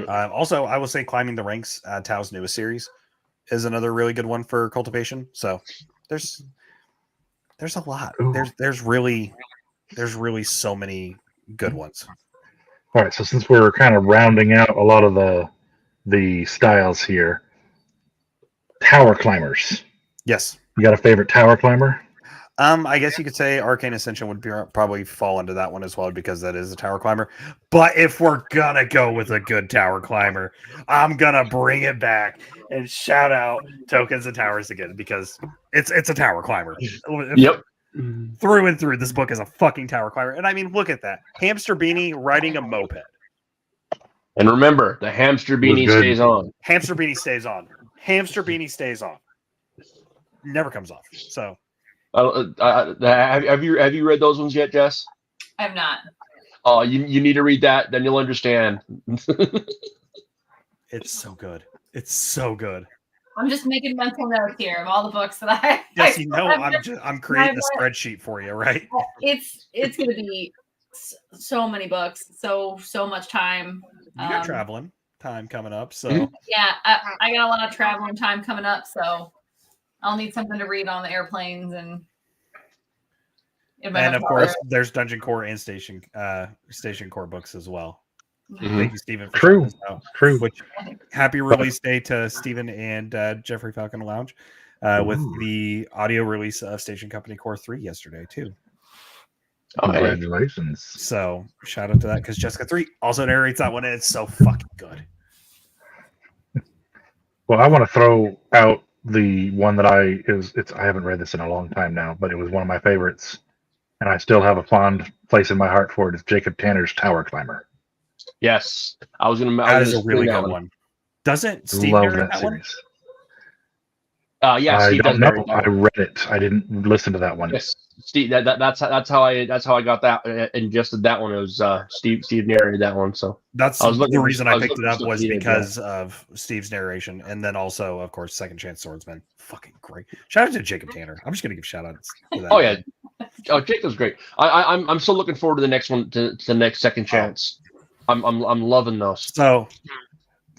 Also, I will say Climbing the Ranks, Tao's newest series, is another really good one for cultivation. So there's a lot. There's really so many good ones. All right, so since we're kind of rounding out a lot of the styles here, tower climbers. Yes. You got a favorite tower climber? I guess you could say Arcane Ascension would probably fall into that one as well, because that is a tower climber. But if we're gonna go with a good tower climber, I'm gonna bring it back and shout out Tokens and Towers again, because it's a tower climber. Yep. Through and through, this book is a fucking tower climber. And I mean, look at that. Hamster Beanie riding a moped. And remember, the hamster beanie stays on. Hamster Beanie stays on. Hamster Beanie stays on. Never comes off. So have you read those ones yet, Jess? I have not. Oh, you need to read that, then you'll understand. It's so good. It's so good. I'm just making mental notes here of all the books that I. Yes, I'm creating a spreadsheet for you, right? It's going to be so many books, so much time. You got traveling time coming up, so yeah, I got a lot of traveling time coming up, so I'll need something to read on the airplanes and. And of course, there's Dungeon Core and Station Core books as well. Mm-hmm. Thank you, Stephen. For True. Which happy release day to Stephen and Jeffrey Falcon Lounge with the audio release of Station Company Core 3 yesterday too. Congratulations! So shout out to that, because Jessica 3 also narrates that one, and it's so fucking good. Well, I want to throw out the one that I haven't read this in a long time now, but it was one of my favorites, and I still have a fond place in my heart for it. Is Jacob Tanner's Tower Climber. Yes, That is a really good one. Doesn't Steve narrate that one? Yeah, Steve does narrate that one. I read it. I didn't listen to that one. Yes, Steve. That's how I got that and just that one. It was Steve narrated that one. So that's the reason I picked it up, was because of Steve's narration, and then also, of course, Second Chance Swordsman. Fucking great! Shout out to Jacob Tanner. I'm just gonna give shout outs to that. Oh yeah, Jacob's great. I'm still looking forward to the next one, to the next Second Chance. I'm loving those. So,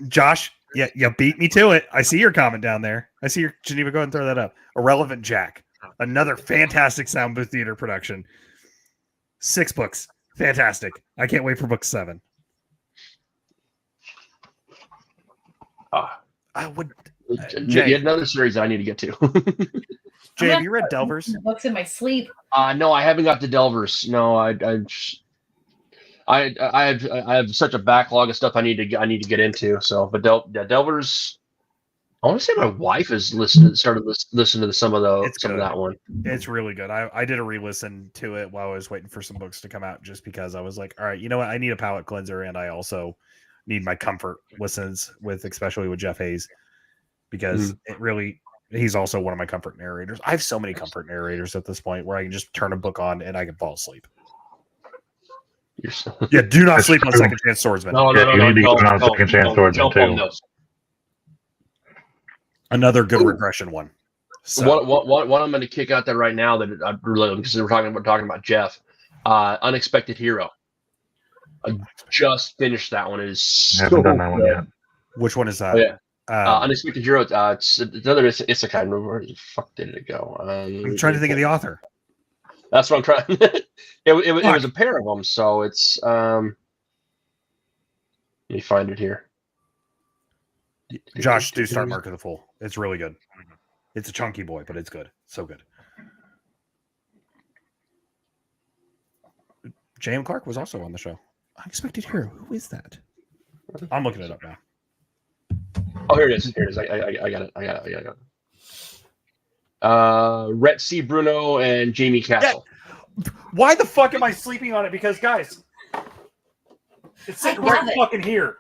Josh, yeah, you beat me to it. I see your comment down there. I see your Geneva. Go ahead and throw that up. Irrelevant Jack, another fantastic sound booth theater production. 6 books, fantastic. I can't wait for book 7. I would. Jay, yet another series that I need to get to. Jay, have you read Delvers? Books in my sleep. No, I haven't got to Delvers. No, I have such a backlog of stuff I need to get into. So, but Delvers, I want to say my wife has started listening to some of that one. It's really good. I did a re-listen to it while I was waiting for some books to come out, just because I was like, all right, you know what? I need a palate cleanser, and I also need my comfort listens with, especially with Jeff Hayes, because he's also one of my comfort narrators. I have so many comfort narrators at this point where I can just turn a book on and I can fall asleep. Yeah, do not sleep on Second Chance Swordsman. No, you need to get on Second Chance Swordsman too. Another good regression one. So. What I'm going to kick out there right now that I really, because we're talking about Jeff, Unexpected Hero. I just finished that one. It is so haven't done that one yet. Which one is that? Oh, yeah. Unexpected Hero. It's another Isekai. Where the fuck did it go? I'm trying to think of the author. That's what I'm trying. it was a pair of them, so it's let me find it here. Josh, do start Mark of the Fool. It's really good. It's a chunky boy, but it's good. So good. J.M. Clark was also on the show. Unexpected Hero. Who is that? I'm looking it up now. Oh, here it is. I got it. Rhett C. Bruno and Jamie Castle. Yeah. Why the fuck am I sleeping on it? Because, guys, it's sitting right fucking here.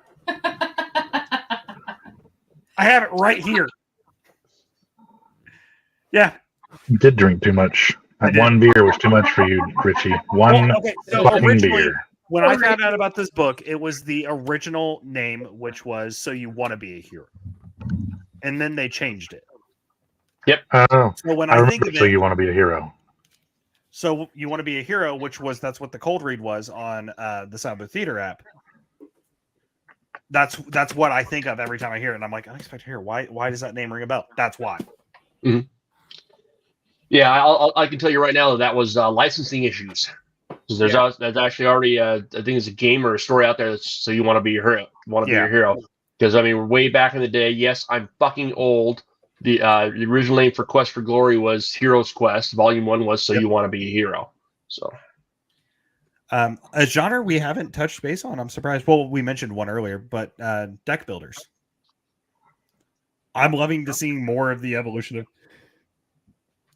I have it right here. Yeah. You did drink too much. That one beer was too much for you, Richie. One So fucking originally, beer. when I found out about this book, it was the original name, which was So You Want to Be a Hero. And then they changed it. Oh, So when I I remember. think of So it, You Want to Be a Hero. So You Want to Be a Hero, that's what the cold read was on the Sound of the Theater app. That's what I think of every time I hear it. And I'm like, Unexpected Hero. Why does that name ring a bell? That's why. Mm-hmm. Yeah, I can tell you right now that was licensing issues. There's actually already I think there's a game or a story out there that's So You Want to Be Your Hero. Want to be your hero. Because I mean, way back in the day, yes, I'm fucking old. The original name for Quest for Glory was Hero's Quest. Volume 1 was So You Want to Be a Hero. So a genre we haven't touched base on. I'm surprised. Well, we mentioned one earlier, but deck builders. I'm loving to see more of the evolution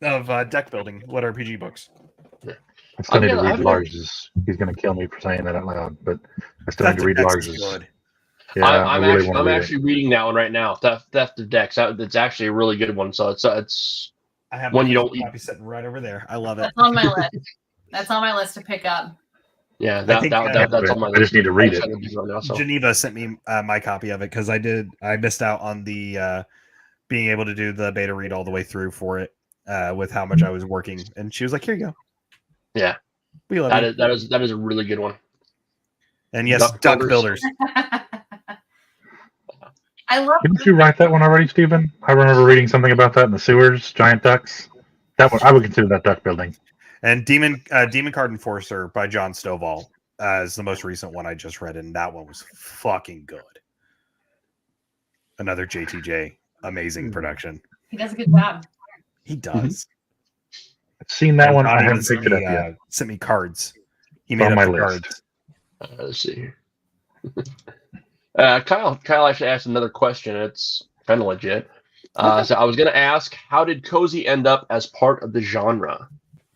of deck building LitRPG books. I still need to read Lars's. He's going to kill me for saying that out loud, but I still need to read Lars's. Yeah, I'm actually reading that one right now. Theft of Decks. That's actually a really good one. So it's I have one you don't copy sitting right over there. I love it. That's on my list. That's on my list to pick up. Yeah, that's on my list. I just need to read it. Now, so. Geneva sent me my copy of it because I missed out on the being able to do the beta read all the way through for it with how much I was working, and she was like, "Here you go." Yeah, we love it. That is a really good one. And yes, Duck Builders. I love. Didn't you write that one already, Stephen? I remember reading something about that in the sewers. Giant ducks. That one I would consider that duck building. And Demon Card Enforcer by John Stovall is the most recent one I just read, and that one was fucking good. Another JTJ, amazing production. He does a good job. He does. I've seen that one. I haven't picked it up yet. Sent me cards. He It's made on up my the list. cards. Let's see here. Kyle actually asked another question. It's kind of legit. So I was going to ask, how did Cozy end up as part of the genre?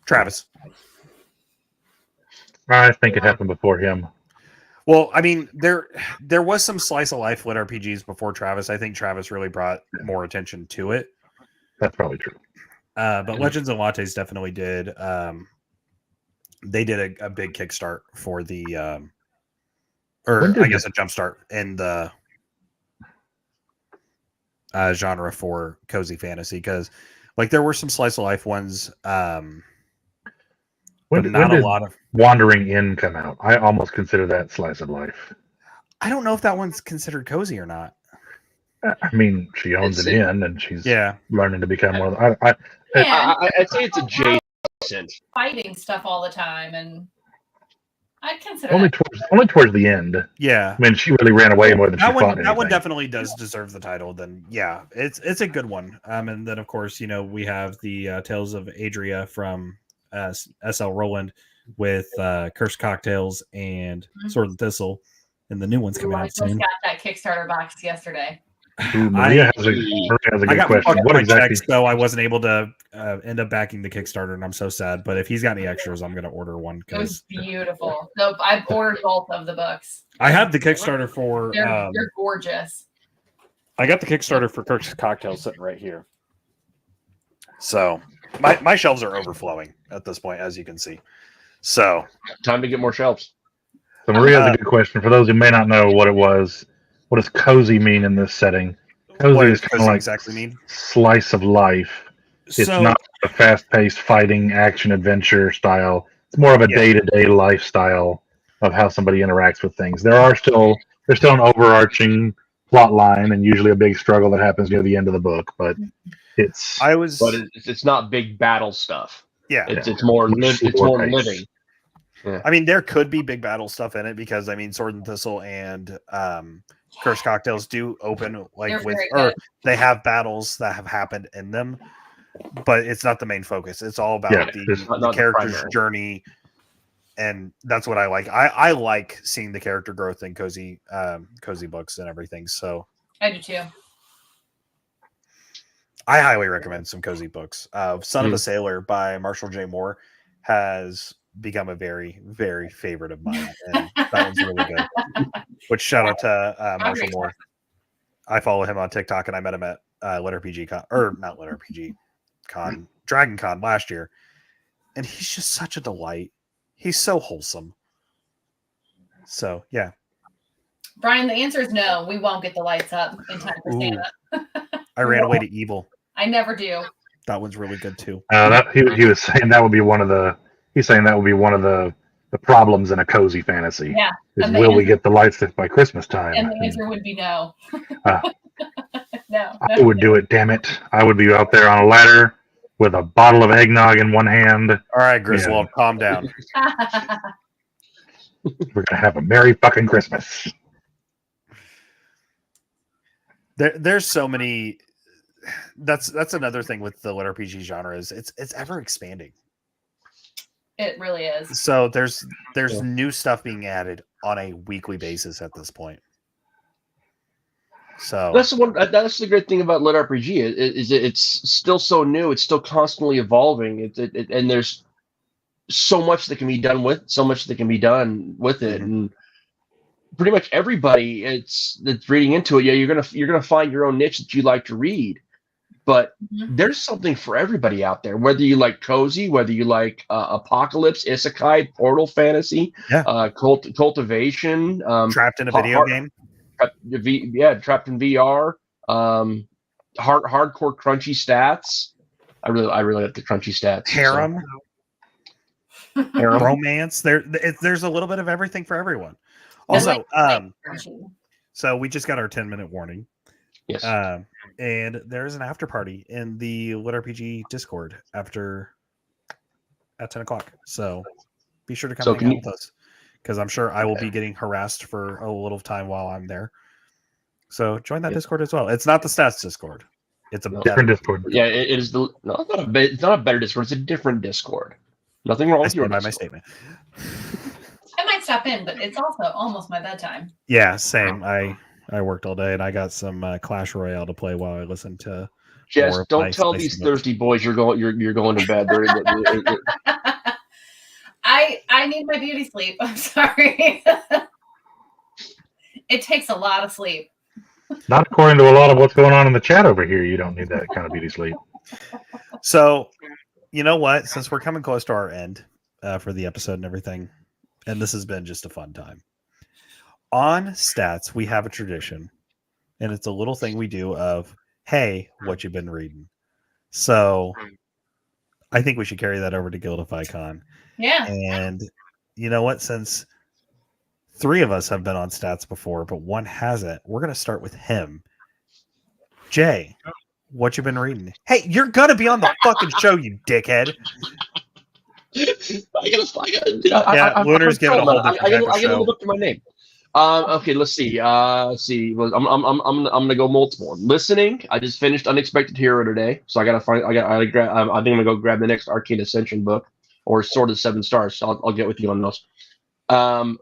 Travis. I think it happened before him. Well, I mean, there was some slice of life lit RPGs before Travis. I think Travis really brought more attention to it. That's probably true. But Legends and Lattes definitely did. They did a big kickstart for the, I guess a jumpstart in the genre for cozy fantasy, because like there were some slice of life ones. When did a lot of Wandering Inn come out? I almost consider that slice of life. I don't know if that one's considered cozy or not. I mean, she owns an inn and she's learning to become one of I'd say it's adjacent. Fighting stuff all the time, and I'd consider only towards the end. Yeah, I mean, she really ran away more than she fought. That one definitely does deserve the title. Then, yeah, it's a good one. And then of course, we have the Tales of Adria from SL Roland with Cursed Cocktails and Sword and Thistle, and the new one's coming out soon. I got that Kickstarter box yesterday. Maria has a good question. What exactly? So I wasn't able to end up backing the Kickstarter, and I'm so sad. But if he's got any extras, I'm going to order one. It was beautiful. No, I've ordered both of the books. I have the Kickstarter for. They're gorgeous. I got the Kickstarter for Cursed Cocktails sitting right here. So my shelves are overflowing at this point, as you can see. So time to get more shelves. So Maria has a good question. For those who may not know what it was, what does cozy mean in this setting? Cozy is kind of like exactly mean? Slice of life. It's not a fast-paced fighting action adventure style. It's more of a day-to-day lifestyle of how somebody interacts with things. There's still an overarching plot line and usually a big struggle that happens near the end of the book, but it's not big battle stuff. Yeah, it's more living. Yeah. I mean, there could be big battle stuff in it because I mean, Sword and Thistle and Cursed Cocktails do open they have battles that have happened in them, but it's not the main focus. It's all about the character's journey, and that's what I like. I like seeing the character growth in cozy books and everything. So I do too. I highly recommend some cozy books. Son of a Sailor by Marshall J. Moore has become a very, very favorite of mine, and that one's really good. Which shout out to Marshall Moore. I follow him on TikTok, and I met him at LitRPG Con, or not LitRPG Con, Dragon Con last year, and he's just such a delight. He's so wholesome. So yeah, Brian, the answer is no. We won't get the lights up in time for Santa. I ran away to Evil. I never do. That one's really good too. He was saying that would be one of the. He's saying that would be one of the problems in a cozy fantasy. Yeah. Is will we get the lights by Christmas time? And the answer would be no. No. I would do it. Damn it! I would be out there on a ladder with a bottle of eggnog in one hand. All right, Griswold, calm down. We're gonna have a merry fucking Christmas. There's so many. That's another thing with the LitRPG genre is it's ever expanding. It really is. So there's new stuff being added on a weekly basis at this point. So That's the great thing about LitRPG is it's still so new. It's still constantly evolving. And there's so much that can be done with it, and pretty much everybody that's reading into it. Yeah, you're gonna find your own niche that you like to read, but there's something for everybody out there. Whether you like cozy, whether you like apocalypse, isekai, portal fantasy, cultivation, trapped in a video game. Trapped in VR. Hardcore crunchy stats. I really like the crunchy stats. Harem. Romance. There's a little bit of everything for everyone. Also, so we just got our 10-minute warning. Yes. And there's an after party in the LitRPG Discord at 10 o'clock. So be sure to come hang out with us, because I'm sure I will be getting harassed for a little time while I'm there. So join that Discord as well. It's not the Stats Discord. It's a different Discord. Yeah, it is it's not a better Discord. It's a different Discord. Nothing wrong with your by my statement. I might stop in, but it's also almost my bedtime. Yeah, same. I worked all day, and I got some Clash Royale to play while I listened to. Jess, don't tell these thirsty boys you're going to bed. I need my beauty sleep. I'm sorry. It takes a lot of sleep. Not according to a lot of what's going on in the chat over here. You don't need that kind of beauty sleep. So, you know what? Since we're coming close to our end for the episode and everything, and this has been just a fun time. On Stats, we have a tradition, and it's a little thing we do of, hey, what you been reading? So I think we should carry that over to Guildify Con. Yeah. And you know what? Since 3 of us have been on Stats before, but one hasn't, we're going to start with him. Jay, what you been reading? Hey, you're going to be on the fucking show, you dickhead. Lunar's giving a whole different type of show. I gotta look up to my name. Okay, let's see. I'm gonna go multiple. Listening. I just finished Unexpected Hero today, so I think I'm gonna go grab the next Arcane Ascension book or Sword of 7 Stars. So I'll get with you on those.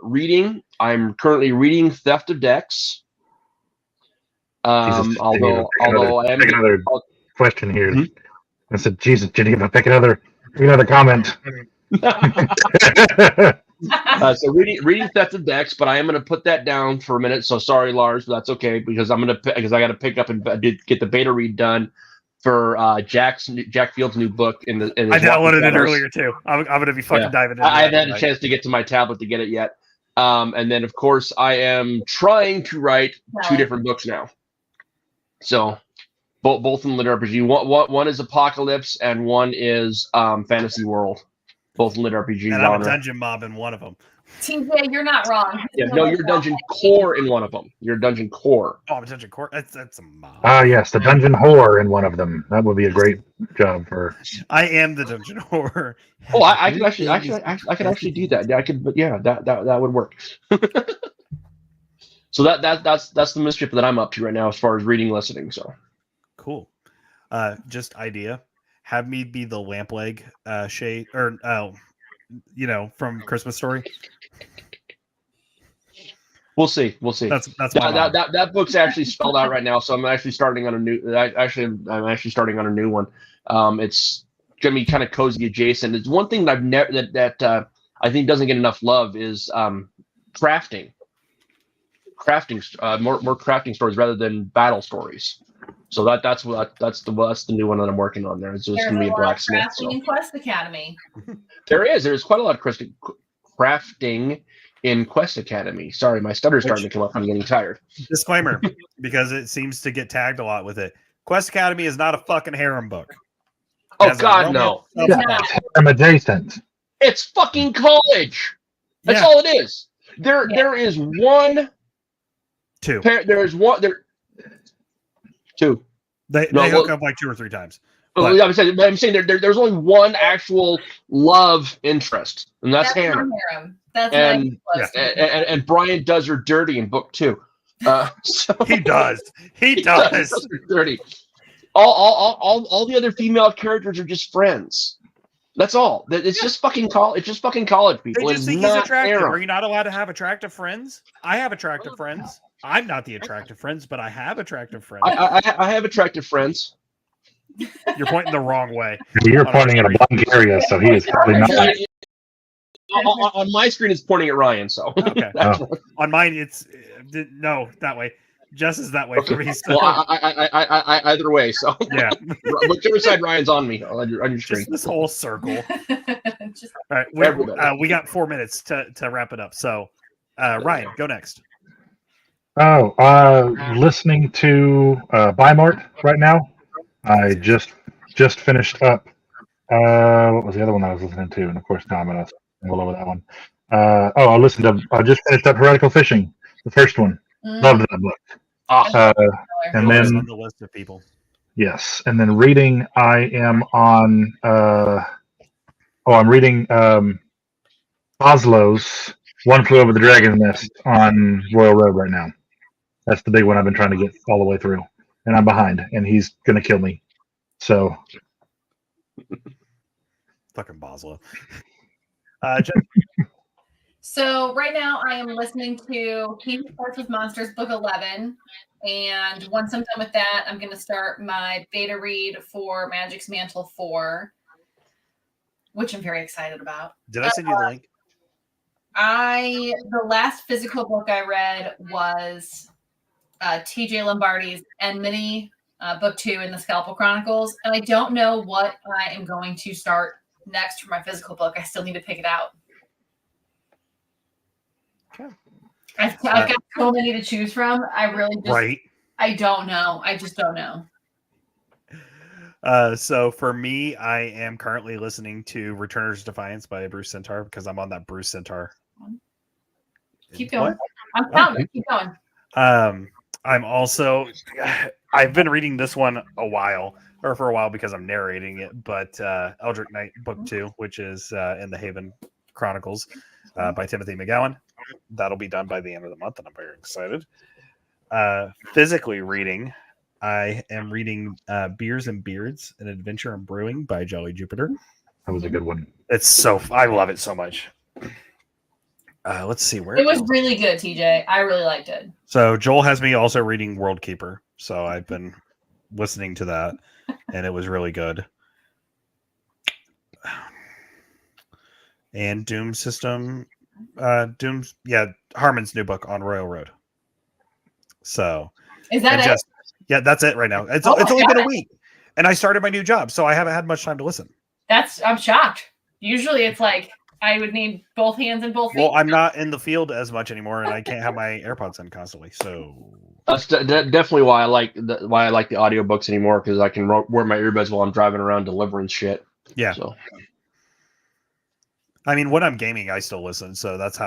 Reading. I'm currently reading Theft of Decks. Although I am another question here. I said, Jesus, Geneva, pick another comment. So reading Theft of Decks, but I am going to put that down for a minute. So sorry, Lars, but that's okay because I got to pick up and get the beta read done for Jack Field's new book. I downloaded it earlier too. I'm going to be fucking diving into it. I haven't had a chance to get to my tablet to get it yet. And then of course I am trying to write 2 different books now. So both in LitRPG. One is Apocalypse and one is Fantasy World. Both in LitRPG. And I'm a dungeon mob in one of them. TJ, you're not wrong. Yeah, no, you're dungeon core in one of them. You're dungeon core. Oh, I'm a dungeon core. That's a mob. Ah, yes, the dungeon whore in one of them. That would be a great job for. I am the dungeon whore. Oh, I could actually do that. I could, but yeah, that would work. So that's the mischief that I'm up to right now as far as reading, listening. So cool. Just idea. Have me be the Lampleg shade, or from Christmas Story. We'll see. That's that book's actually spelled out right now, so I'm actually starting on a new. I'm actually starting on a new one. It's gonna be kind of cozy adjacent. It's one thing that I've never I think doesn't get enough love is crafting, more crafting stories rather than battle stories. So that's the new one that I'm working on there. It's just going to be a blacksmith. Crafting in Quest Academy. There's quite a lot of crafting in Quest Academy. Sorry, my stutter's starting to come up. I'm getting tired. Disclaimer, because it seems to get tagged a lot with it. Quest Academy is not a fucking harem book. Oh God, no! I'm adjacent. It's fucking college. That's all it is. There is one. Two. There's one. Two. They hook up like 2 or 3 times. But, I'm saying there's only one actual love interest, and that's Hannah. That's and Brian does her dirty in book 2. So he does. He does. Her dirty. All the other female characters are just friends. That's all. It's just fucking college. It's just fucking college people. They just think he's attractive. Are you not allowed to have attractive friends? I have attractive friends. I'm not the attractive friends, but I have attractive friends. I have attractive friends. You're pointing the wrong way. You're pointing at a blank area, so he is probably not. On my screen, it's pointing at Ryan. So okay. On mine, it's no that way. Jess is that way for me. So. Well, I either way. So yeah, whichever side Ryan's on me on your screen. Just this whole circle. All right, we got 4 minutes to wrap it up. So Ryan, go next. Listening to Bimart right now. I just finished up. What was the other one I was listening to? And of course, now I'm gonna roll over that one. I just finished up Heretical Fishing, the first one. Loved that book. And then on the list of people. Yes, and then reading. I am on. I'm reading Oslo's One Flew Over the Dragon's Nest on Royal Road right now. That's the big one I've been trying to get all the way through, and I'm behind, and he's gonna kill me. So, fucking Boslo. So right now I am listening to Team Sports with Monsters Book 11, and once I'm done with that, I'm going to start my beta read for Magic's Mantle 4, which I'm very excited about. Did I send you the link? The last physical book I read was TJ Lombardi's Enmity, Book 2 in the Scalpel Chronicles, and I don't know what I am going to start next for my physical book. I still need to pick it out. Okay. I've got so many to choose from. I really just, I don't know. I just don't know. So for me, I am currently listening to Returner's Defiance by Bruce Centaur because I'm on that Bruce Centaur. Keep going. I'm counting. Keep going. I'm also, I've been reading this one for a while because I'm narrating it, but Eldritch Knight Book 2, which is in the Haven Chronicles by Timothy McGowan. That'll be done by the end of the month, and I'm very excited. Physically reading, I am reading Beers and Beards, An Adventure in Brewing by Jolly Jupiter. That was a good one. I love it so much. Let's see where it was really good, TJ. I really liked it. So Joel has me also reading World Keeper, so I've been listening to that, and it was really good. And Doom System, Harmon's new book on Royal Road. So is that it? Yeah, that's it right now. It's only been a week, and I started my new job, so I haven't had much time to listen. I'm shocked. Usually, it's like I would need both hands and both feet. Well, I'm not in the field as much anymore, and I can't have my AirPods in constantly. So that's definitely why I like the audiobooks anymore, because I can wear my earbuds while I'm driving around delivering shit. Yeah. So. I mean, when I'm gaming, I still listen, so that's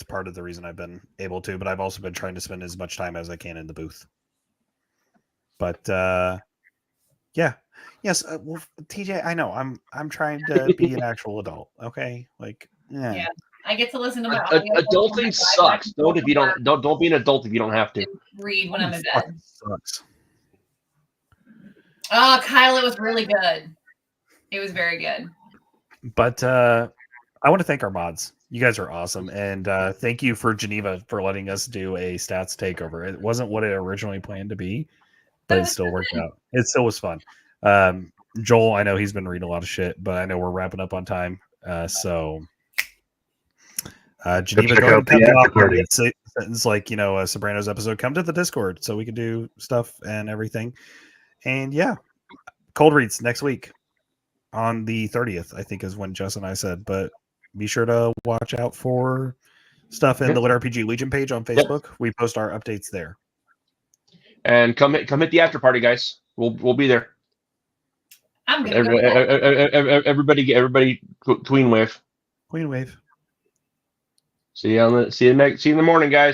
part of the reason I've been able to. But I've also been trying to spend as much time as I can in the booth. But yes, well, TJ, I know I'm trying to be an actual adult. Okay, yeah, I get to listen to my adulting sucks. Don't be an adult if you don't have to read when I'm in bed. Sucks. Oh, Kyle, it was really good. It was very good. But I want to thank our mods. You guys are awesome. And thank you for Geneva for letting us do a stats takeover. It wasn't what it originally planned to be, but it still worked out. It still was fun. Joel, I know he's been reading a lot of shit, but I know we're wrapping up on time. So Geneva, check go ahead out and come the to after the party. It's a sentence like, a Sopranos episode. Come to the Discord so we can do stuff and everything. And yeah, cold reads next week on the 30th, I think is when Jess and I said. But be sure to watch out for stuff in the LitRPG Legion page on Facebook. We post our updates there. And come hit the after party, guys. We'll be there. I'm gonna go with that. Everybody, Queen Wave. Queen Wave. See you in the morning, guys.